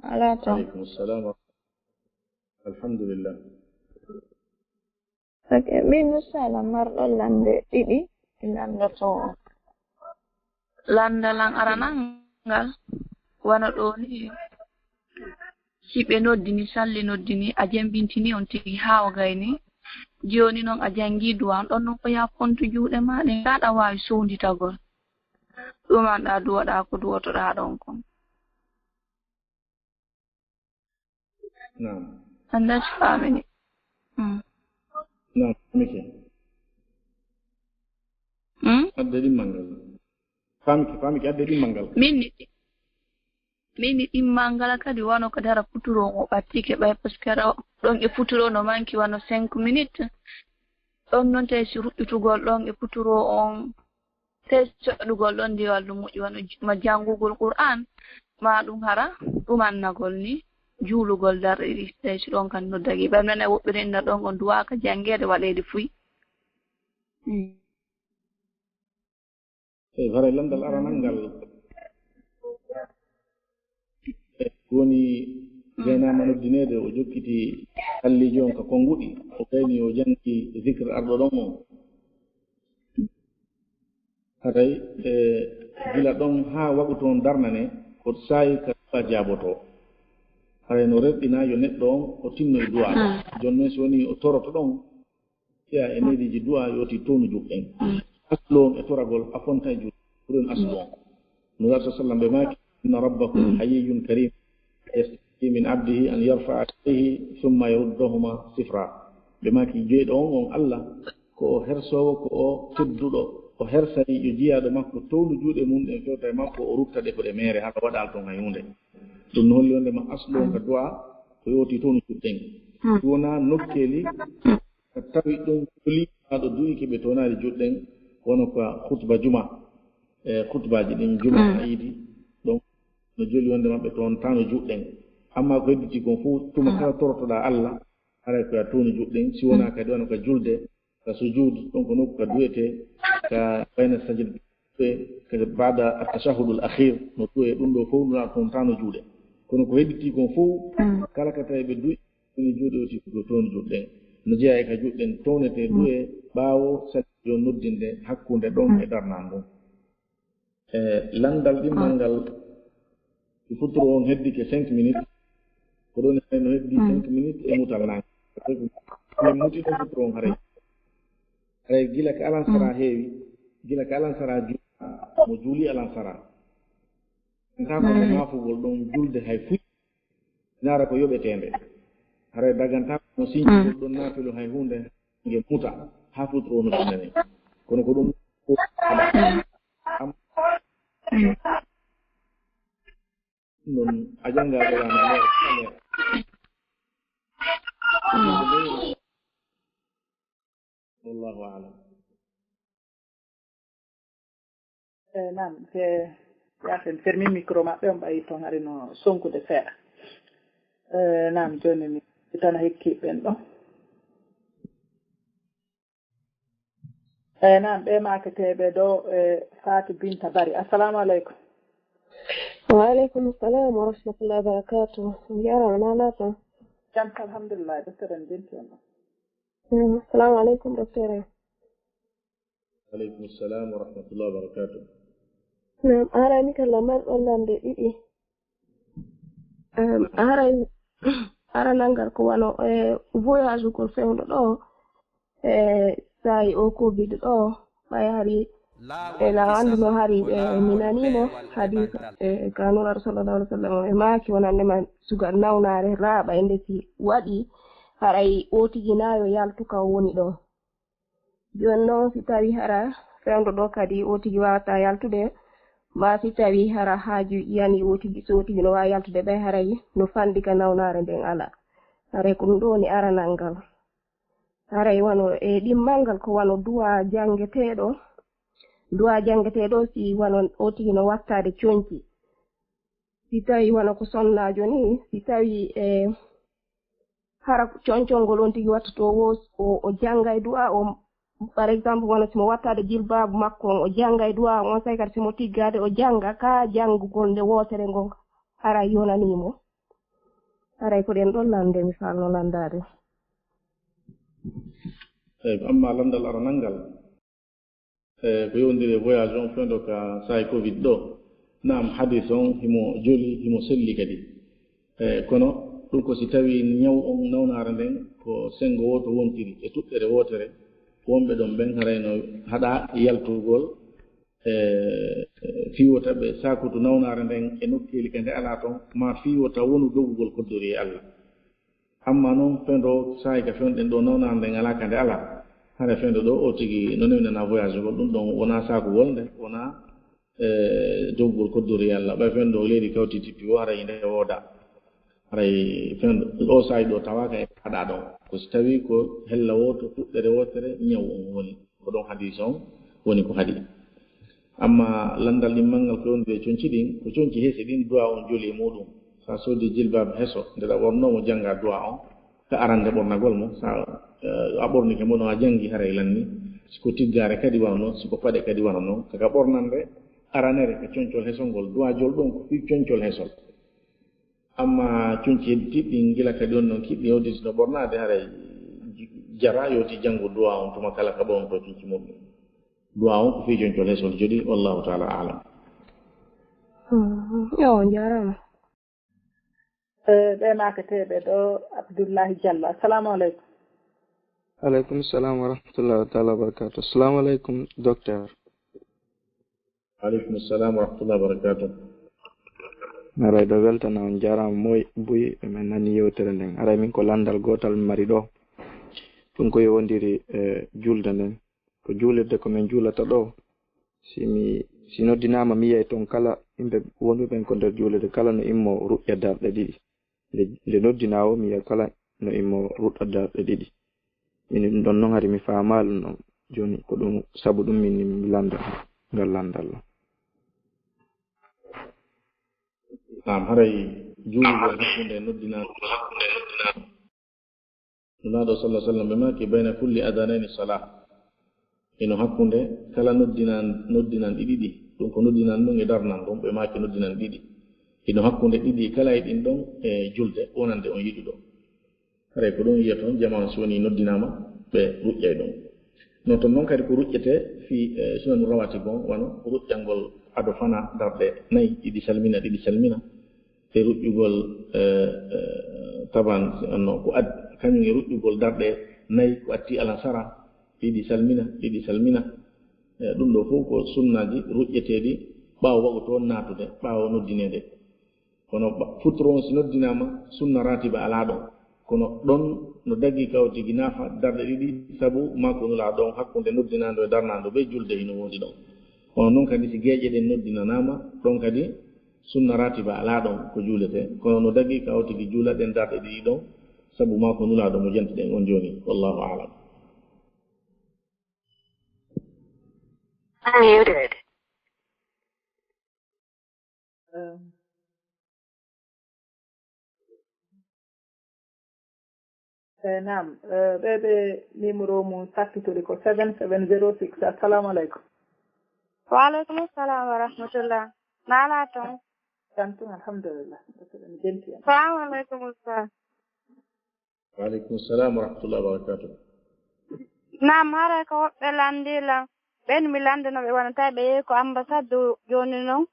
ala to aleykum assalam alhamdulillah min misala marɗo lande ɗiɗi landoto landalan aranangal wona ɗo ni hiɓe noddini salli noddini a jambintini on tigi haa o gayni joni noon a jangi duwa on ɗon noon ko ya fontu juuɗe maɗe ngaɗa wawi sownditagol ɗumanɗa duwaɗa ko duwotoɗa ɗon kon anda si famini non famike adde ɗimmal ngal famike adde ɗimmal ngal min ɗimmal ngal kadi wano kadi hara futuro o ɓattike ɓay par ce que ɗon e futuro no manki wano 5 minutes ɗon noon tawi si ruɗɗitugol ɗon e futuro on tawi coɗɗugol ɗon ndi wallu moƴƴi wano ma janngugol qur'an ma ɗum hara ɗumannagol ni juulugol darɗe ɗiɗi tawi si ɗon kan noddagi ɓam nana woɓɓirenna ɗon on duwaka janngede waɗede fuyi eyi hara landal aranal ngal woni gaynama noddinede o jokkiti halliji on ka konnguɗi o gayni o jangi zicre arɗo ɗon on haray gila ɗon haa waɗu toon darnane ko saayi ka jaaboto haray no rerɗina yo neɗɗo on o tinno e duwa jooni noon si woni o toroto ɗon ƴeya e neɗiji duwa yoti townu juɓɓen aslu on e toragol a fonta e juuɗe ɓuren aslu on no warta sallam ɓe maaki inna rabbakum hayyun karim yastahi min abdihi an yarfa'a ilayhi thumma yaruddahuma sifra ɓe maaki jeyɗo on Allah ko o hersowo ko o tedduɗo o hersani yo jiyaɗo makko towlu juuɗe mum ɗen fewta e makko o ruftaɗe ko ɗe mere haɗa waɗal toon hay hunde ɗum no holli wondema aslu on ka duwa ko yowti townu juɗɗen si wona nokkeli tawi ɗum kolimaɗo duyike ɓe townari juɗɗen wono ko khutba juma khutbaji ɗin juma yiidi donc no joli wonde maɓɓe toon tano juɗɗen amma ko hedditi kon fof tuma kala torotoɗa Allah haray koya townu juɗɗen si wona kadi wona ka julde ka sujud ɗon ko nokku ka duwete ka bayna sajid ka bada attashahudul akhir no duwe ɗum ɗo fof ɗuna toon tano juuɗe kono ko hedditi kon fof kala ka tawi ɓe duwi juuɗe oti ko townu juɗɗen no jeeya e ka juɗɗen townete duwe ɓaawo sajid yo noddinde hakkunde ɗon e darnan ɗum landal ɗimmal ngal futuro on heddike 5 minutes ko ɗon no heddi 5 minutes e mutal nange min mutino futuro on haray gila ka alansara heewi gila ka alansara mo juuli alansara ta ko maafugol ɗon julde hay fuy naara ko yoɓetende haray daganta mo siñigol ɗon naafilo hay hunde nge muta haa futuro no ɗumnene kono ko ɗum non a janngaɗo wano Naam, yafen fermi micro maɓɓe on ɓayi toon hari no sonkude seeɗa. Naam, joni mi tan hekkiɓen ɗon. Naam, ɓe maketeɓe ɗo Fatou Binta Bari. Assalamu aleykum. Waaleykum salam wa rahmatullahi wa barakatuh. Yara nalata. Jam alhamdulillah, docteur en binti on. Assalamu aleykum docteur. Aleykum salam wa rahmatullahi wa barakatuh. Naam, arani kala man ollande ɗiɗi. Aranangal ko wano voyage ko fewɗo ɗo sa'i o covid ɗo ɓay hari la anduno hari minanimo hadis kanura sallallahu alaihi wasallam e maki wonandema suga nawnare raaɓa e ndesi waɗi haray otijinayo yaltuka woni ɗo joni noon si tawi hara fewndo ɗo kadi otiji wawata yaltude ma si tawi hara haaju yani otiji so otiji no wawi yaltude ɓe haray no fandi ka nawnare nden ala haray ko ɗum ɗo woni aranal ngal haray wano e ɗimmal ngal ko wano duwa jangeteɗo si wano otiji no wattade coñci si tawi wano ko sonnajo ni si tawi hara coñcolngol on tigi wattato o jangga e du'a o par exemple wano simo wattade jilbabu makko on o jangga e du'a on say kadi simo tiggade o jangga ka janggugol nde wotere ngon haray yonanimo haray ko ɗen ɗon lande misal no landade amma landal aranangal ko yondiri voyage on fendo ka sa'i covid ɗo nam hadis on himo joli himo selli kadi kono ɗum ko si tawi ñaw on nawnare nden ko sengo woto wontiri e tuɗɗere wotere wonɓe ɗon ɓen harayno haɗa yaltugol fiwota ɓe sakutu nawnare nden e nokkeli kadi ala toon ma fiwota wonu dogugol koddori e Allah amma noon fendo sa'i ka fewɗen ɗo nawnare nden ala kadi ala hara fendo ɗo o tigi no newnana voyage gol ɗum ɗon wona sakugol nde wona dogugol koddori e Allah ɓay fendo leydi kawti tippi o haray nde wooda haray fendo o sa'i ɗo tawaka e haɗa ɗon ko si tawi ko hella woto fuɗɗere wotere ñaw on woni ko ɗon hadis on woni ko haɗi amma landal ɗimmal ngal ko yondiri coñci ɗin ko coñci heesi ɗin duwa on joli e muɗum sa soodi jilbabe heso nde ɗa ɓornomo jangga duwa on ka arande ɓornagol mo sa a ɓornike mo ɗon a jangi haray lanni siko tiggare kadi wano noon siko paɗe kadi wano noon kaka ɓornande aranere ka coñcol hesol ngol duwa jol ɗon ko fi coñcol hesol amma coñci heddiɗɗi gila kadi on noon kiɗɗi yewditi no ɓornade haray jara yowti janngo duwa on tuma kala ka ɓon to coñci muɗum duwa on ko fi coñcol hesol joɗi wallahu taala alam yo jarama ɓe maketeɓe ɗo Abdoullahi Diallo. Assalamu aleykum. Aleykum salam wa rahmatullahi taala wa barakatuh. Assalamu aleykum docteur. aleykum salam wa rahmatullahi wa barakatuh. aray ɗo weltana on jarama moy buy min nani yewtere nden aray min ko landal gotal mi mari ɗo ɗum ko yewondiri julde nden ko juulirde ko min juulata ɗo si noddinama mi yiyay toon kala yimɓe wonɓe ɓen ko nder juulirde kala no immo ruƴƴa darɗe ɗiɗi nde noddinawo mi yiya kala no immo ruɗɗa darɗe ɗiɗi min ɗum ɗon noon hari mi faamalu noon joni ko ɗum sabu ɗum min mi landa ngal landal ɗo nam haray juulugol hakkunde noddinaɗo nunaɗo sallah sallam ɓe maki bayna kulli adanani salah eno hakkunde kala noddinan ɗiɗi ɗi ɗum ko noddinan ɗum e darnan ɗum ɓe maki noddinan ɗiɗi eno hakkunde ɗiɗi kala e ɗin ɗon e julde wonande on yiɗi ɗo haray ko ɗum yiya toon jamanu so woni noddinama ɓe ruƴƴay ɗum non toon noon kadi ko ruƴƴete fi sunanu rawati gon wano ruƴƴalngol ado fana darɗe nayi ɗiɗi salmina e ruƴƴugol taban no ko kañum e ruƴƴugol darɗe nayi ko atti alansara ɗiɗi salmina ɗum ɗo fof ko sunnaji ruƴƴeteɗi ɓaawo waɗu toon natude ɓaawo noddinede kono futron si noddinama sunna ratiba ala ɗon kono ɗon no daggi kawtigi naafa darɗe ɗiɗi sabu makko nula ɗon hakkunde noddinado e darnado ɓe julde hino wondi ɗon kono noon kadi si geeƴe ɗen noddinanama ɗon kadi sunna ratiba ala ɗon ko juulete kono no daggi kawtigi juula ɗen darɗe ɗiɗi ɗon sabu makko nula ɗon mo jantiɗen on joni wallahu alam. Unmuted. Naam, ɓeɓe numéro mum sakkitori ko 7706. Assalamu aleykum. Wa alaikum assalam wa rahmatullah. Nala ton. Tantum alhamdulillah. Assalamu alaikum ustaz. Wa alaikum assalam wa rahmatullahi wa barakatuh. Naam, hara ko be landila. Ben mi landino be wonata be ko ambassade joni non.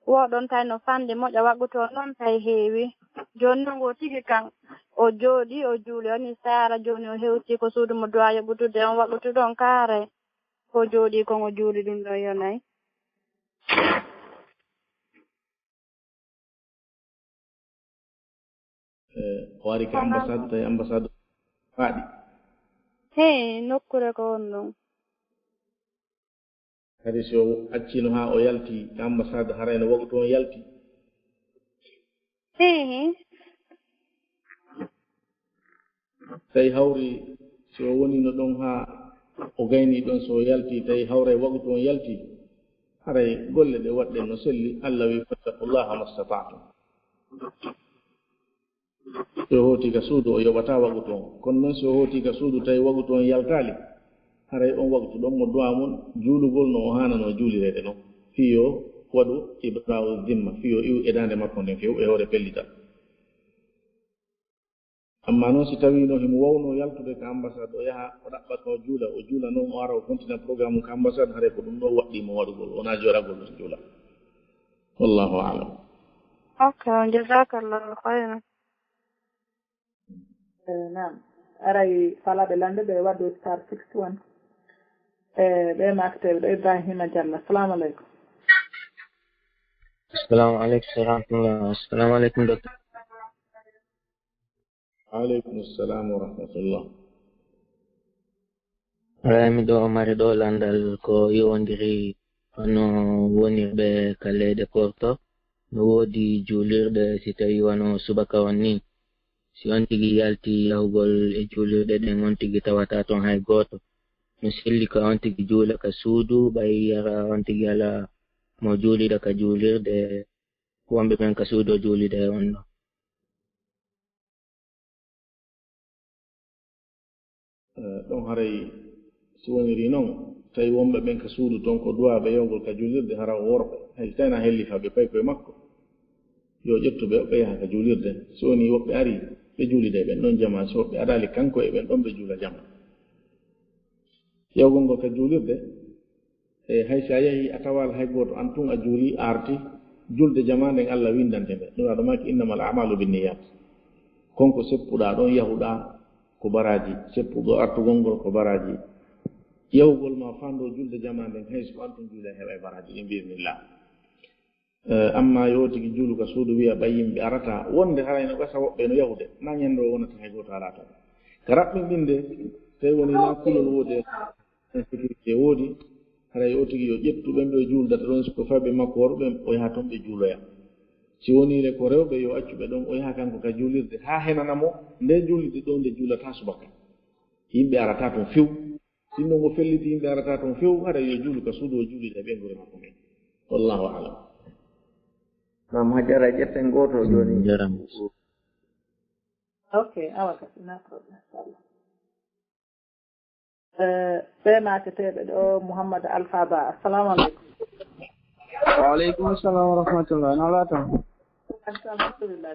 Wodon tay no fande moƴa wagguto non tay heewi. Joni non go tigi kan o joodi o juuli oni sara joni o hewti ko suudu mo doya butude on waggutu don kaare. Ko joodi ko o juuli dum do yonay. Wari ka ambassade tay ambassade faadi. He nokkure ko on non. Kadi so accino ha o yalti ambassade harayno waggutu on yalti. Tawi hawri so woni no ɗon ha o gayni ɗon so yalti tawi hawra waggutu on yalti haray golle ɗe waɗɗen no selli Allah wi fattaqullaha mastata'tum. So hoti ka suudu o yoɓata waggutu on kono noon so hoti ka suudu tawi waggutu on yaltali haray on waggutu ɗon mo duwa mum juulugol no o hanano juulirede noon fiyo waɗu ibra'u dimma fiyo iw edande makko nden few e hoore pellital. Amma noon si tawi no himo wawno yaltude ka ambassade o yaha o ɗaɓɓata o juula noon o ara o continue programme ka ambassade haray ko ɗum ɗo waɗɗimo waɗugol wona joragol ɗum juula. Wallahu a'lam. Okay, jazakallahu khairan. Naam, aray falaɓe lande ɓe waddo star 61 ɓe makteɓe ɗo Ibrahima Diallo. Assalamu aleykum. Assalamu aleykum wa rahmatullah. Assalamu aleykum docteur. Aleykum assalam wa rahmatullah. Rami ɗo mari ɗo landal ko yowondiri hono wonirɓe ka leyɗe Porto no woodi juulirɗe si tawi wano subaka on ni si on tigi yalti yahugol e juulirɗe ɗen on tigi tawata toon hay gooto no selli ka on tigi juula ka suudu ɓay yara on tigi ala mo juulida ka juulirɗe wonɓe ɓen ka suudu o juulida e on ɗo. Ɗon haray si woniri noon tawi wonɓe ɓen ka suudu toon ko duwaɓe yawgol ka juulirde hara worɓe hay tawna helli fa ɓe payi koye makko yo ƴettuɓe ɓe yaha ka juulirde so woni woɓɓe ari ɓe juulida e ɓen ɗon jama so woɓɓe arali kanko e ɓen ɗon ɓe juula jama yawgol ngol ka juulirde e hay sa yahi a tawal hay goto an tun a juuli arti julde jama nden Allah windante ɓe ɗum aɗa maki innamal a'malu binniyat konko seppuɗa ɗon yahuɗa ko baraji seppugo artugol ngol ko baraji yahugol ma fando julde jama nden hay so antun juula heɓa baraji ɗi bismillah. Amma yo tigi juulu ka suudu wiya ɓay yimɓe arata wonde harayno ɓesa woɓɓe no yahude na ñande o wonata hay goto alata ka raɓɓinɗinde tawi woni na kulol woodi insécurité woodi haray o tigi yo ƴettu ɓen ɓe juuldata ɗon siko faɓe makko worɓe o yaha toon ɓe juuloya si wonire ko rewɓe yo accuɓe ɗon o yaha kanko ka juulirde ha henanamo nde juulirde ɗo nde juulata subaka yimɓe arata toon few sinno ngo felliti yimɓe arata toon few haɗa yo juulu ka suudu o juulida ɓe ngure makko men wallahu alam. Nam hajara ƴetten goto joni. Okay, awa kasi na problem inchallah. Ɓe maketeɓe ɗo Mouhammad Alpha Ba. Assalamu aleykum. Wa aleykum assalam wa rahmatullah. Nalata. Alhamdulillah.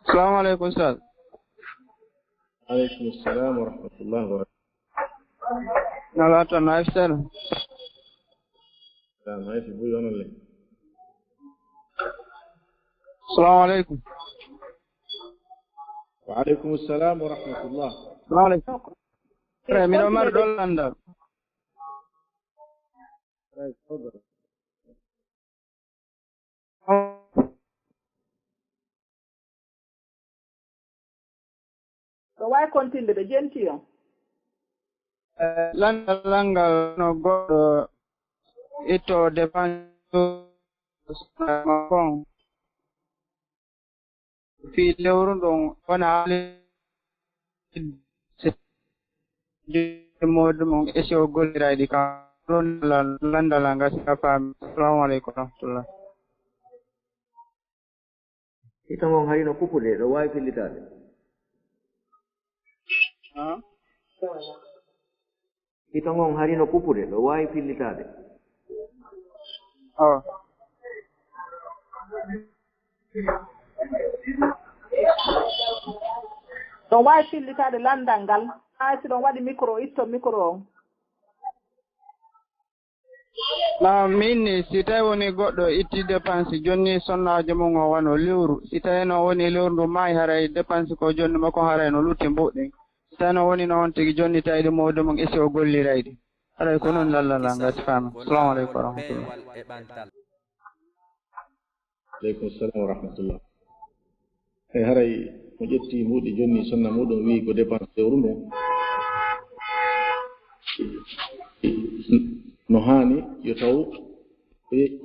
Assalamu aleykum ustaz. Aleykum assalam wa rahmatullah wa barakatuh. Nalata naifsel. Naifi buy onolle. Assalamu aleykum. Wa aleykum assalam wa rahmatullah. Assalamu aleykum. Miɗo mari ɗo landal. So why continue ɓe jenti on? Landal langal no goɗɗo itto dépense makon fi lewru ɗon wona haali modum on esi o gollirayɗi kam ɗon landal ngal sika faami. Assalamu aleykum wa rahmatullah. Ita ngon harino kupude ɗo wawi fillitade. ita ngon harino pupude ɗo wawi fillitade ɗon wawi fillitade landal ngal ha si ɗon waɗi micro itto micro on min ni si tawi woni goɗɗo itti dépense jonni sonnajo mum o wano lewru si tawi no woni lewru ndu maayi haray dépense ko jonni makko haray no lutti mbuɗɗen si tawi no woni noon tigi jonni tawiɗe mawɗo mum esi o gollirayde haray ko noon lallala ngati faami assalamu aleykum wa rahmatullah aleykum salam wa rahmatullah e haray mo ƴetti mbuɗi jonni sonna muɗum wi ko dépense lewru ndu no hani yo taw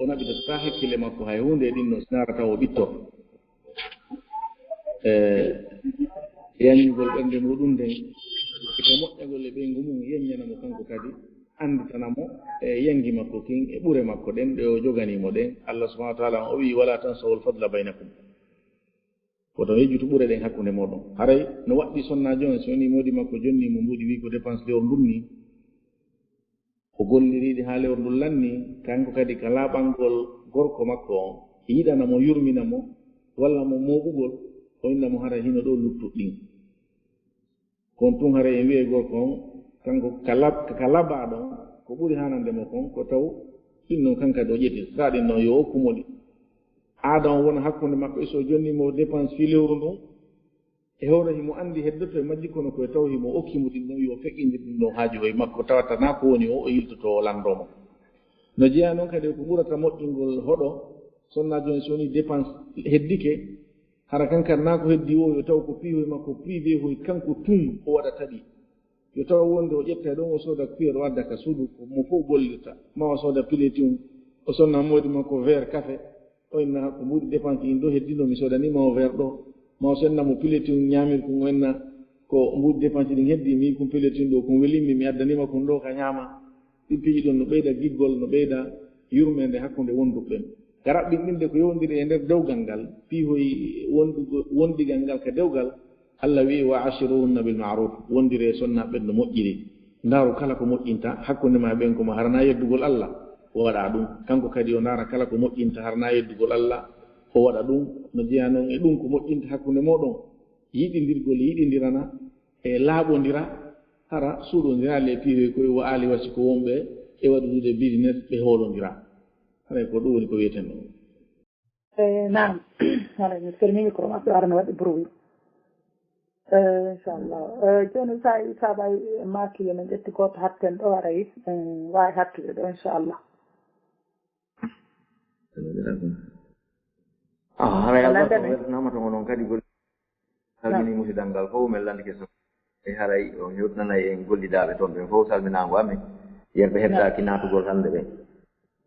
o naɓitata hakkille makko hay hunde ɗin no sinara taw o ɓitto yañugol ɓernde muɗum nden eko moƴƴagol e ɓeygu mum yeññanamo kanko kadi anditanamo e yangi makko kin e ɓure makko ɗen ɗe o joganimo ɗen Allah subahanahu wa taala o wi wala tansawol fadla baynakum koto yejjutu ɓure ɗen hakkunde moɗon haray no waɗɗi sonnajo on so woni modi makko jonni mo mbuɗi wi ko dépense lewru ndun ni o golliriɗi ha lewru ndun lanni kanko kadi ka laaɓangol gorko makko on yiɗanamo yurminamo walla mo moɓugol o innamo hara hino ɗo luttuɗɗin kon tun hara e wiye gorko on kanko ka labaɗon ko ɓuri hanandemo kon ko taw ɗin noon kankadi o ƴetti sa ɗin noon yo hokkumoɗi aada on wona hakkunde makko so jonnimo dépense fi lewru ndun e hewno himo andi heddoto e majji kono koye taw himo okkimo ɗin ɗon yo feƴƴindir ɗin ɗon haaju hoye makko tawatana ko woni o yiltoto o landomo no jeeya noon kadi ko ɓurata moƴƴingol hoɗo sonnajo en so woni dépense heddike hara kankadi na ko heddi o yo taw ko piihoye makko privé hoye kanko tun o waɗa taɗi yo taw wonde o ƴetta ɗon o sooda kuyel o adda ka suudu mo fof gollirta ma o sooda pileti um o sonna moodi makko verre café o inna ko mbuɗi dépense in ɗo heddino mi soodanima o verre ɗo ma o sennamo pileti um ñaamir kum o enna ko mbuɗi dépense ɗin heddi mi kum pileti ɗo kum welimmi mi addanima kum ɗo ka ñaama ɗin piiji ɗon no ɓeyda giggol no ɓeyda yurmede hakkunde wonduɓɓen garaɓɓinɗinde ko yowdiri e nder dewgal ngal piihoy wondigal ngal ka dewgal Allah wi wa ashiruhunna bil ma'ruf wondire sonnaɓen no moƴƴiri ndaaru kala ko moƴƴinta hakkunde ma ɓen komo harana yeddugol Allah o waɗa ɗum kanko kadi o ndaara kala ko moƴƴinta harana yeddugol Allah o waɗa ɗum no jeeya noon e ɗum ko moƴƴinta hakkunde moɗon yiɗidirgol yiɗidirana e laaɓodira hara suuɗodira le piihoy koye wo aali wasi ko wonɓe e waɗude business ɓe hoolodira haray ko ɗum woni ko wiyeten ɗo nam haray mi fermi micro maɓɓe arano waɗi bruit inchallah joni sa saɓay makile men ƴetti goto hatten ɗo aray wawi hattude ɗo inchallah haray albarka to onon kadi golli salmini musidal ngal fof min landike so e haray o yurtanayi en gollidaɓe toon ɓen fof salminago amen yerɓe heddaki natugol hande ɓen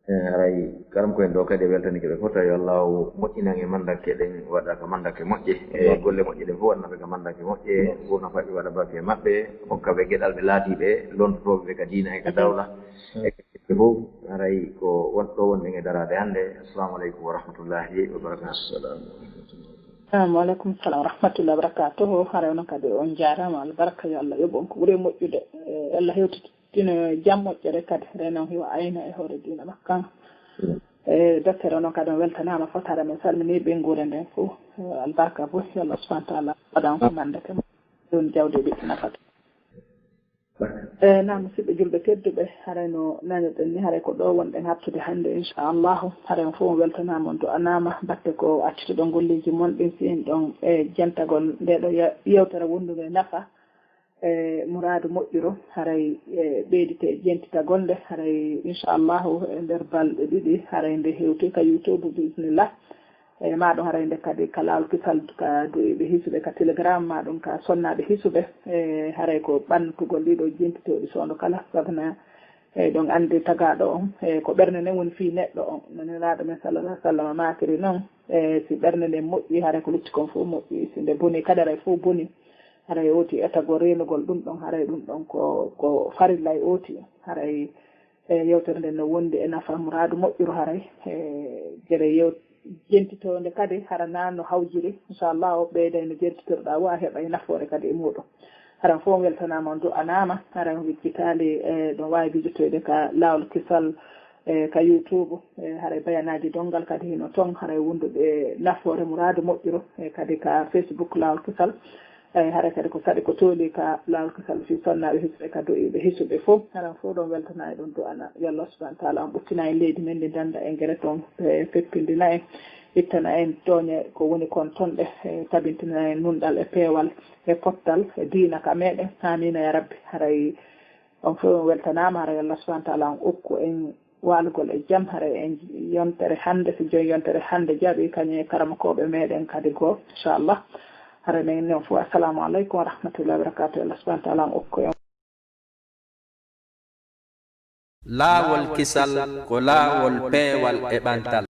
haray karam koyen ɗo kadi e weltanike ɓe fof tawi Allah moƴƴinan e mandake ɗen waɗa ka mandake moƴƴe e golle moƴƴe ɗen fof waɗnaɓe ka mandake moƴƴe ɓurna faɗɗi waɗa bafe e maɓɓe hokkaɓe gueɗal ɓe laatiɓe lontotoɓe ka diina e ka dawla e fof haray ko wonɗo wonɗen e darade hannde assalamu aleykum wa rahmatullahi wa barakatuh assalamu aleykum salam wa rahmatullahi wa barakatuh haray onon kadi on jarama albarka yo Allah yoɓon ko ɓuuri moƴƴude Allah hewtitino jam moƴƴere kadi renon hiwa ayna e hoore diina makkan e docteur onon kadi on weltanama fotare men salmini ɓenguure nden fof albarka bo yo Allah subahana taala waɗan ko mandake ɗum jawde ɓiɗɗi nafata nam musidɓe julɓe tedduɓe haray no nanirɗen ni haray ko ɗo wonɗen hattude hannde inchallahu haray on fof on weltanama on do'anama batte ko accituɗon golliji monɗin sin ɗon e jentagol nde ɗo yewtere wondude nafa e mouradu moƴƴiro haray ɓeydite jentitagol nde haray inchallahu e nder balɗe ɗiɗi haray nde hewti ka youtube bisimillah e maɗum haray nde kadi ka lawol kisal ka duyiɓe hisuɓe ka télégramme maɗum ka sonnaɓe hisuɓe e haray ko ɓannutugol ɗiɗo jentitoɗi sowno kala sabna e ɗon andi tagaɗo on e ko ɓernde nden woni fi neɗɗo on naniraɗo men sallallah sallam makiri noon e si ɓernde nden moƴƴi haray ko lutti kon fof moƴƴi si nde boni kadi haray fof boni haray oti etago renugol ɗum ɗon haray ɗum ɗon ko farilla e oti haray yewtere nden no wondi e nafa mouradu moƴƴiro haray e gueɗe jentitode kadi hara nan no hawjiri inchallah o ɓeyda no jentitoɗa wa heɓa e nafoore kadi e muɗum haran fof weltanama on du'anama haran wiccitali ɗon wawi bijotoyde ka lawol kisal ka YouTube haray bayanaji dongal kadi hino ton haray wonduɓe nafoore muradu moƴƴiro kadi ka Facebook lawol kisal haray kadi ko saɗi ko tooli ka lawol kisal fi sonnaɓe hisɓe ka do'iɓe hisuɓe fof haran fof ɗon weltana e ɗon du'ana yo Allah subahana taala on ɓuttina en leydi men ndi danda en guere toon feppindina en ittana en tooñe ko woni kon tonɗe tabintina en nunɗal e peewal e pottal e diina ka meɗen amina ya rabbi haray on fof on weltanama haray Allah subahana taala on okku en walugol e jaam haray en yontere hande so joni yontere hande jaaɓi kañum e karamakoɓe meɗen kadi goo inchallah haray men noon fof assalamu aleykum wa rahmatullahi wa barakatuh Allah subahana taala on okku en laawol kisal ko laawol peewal e ɓantal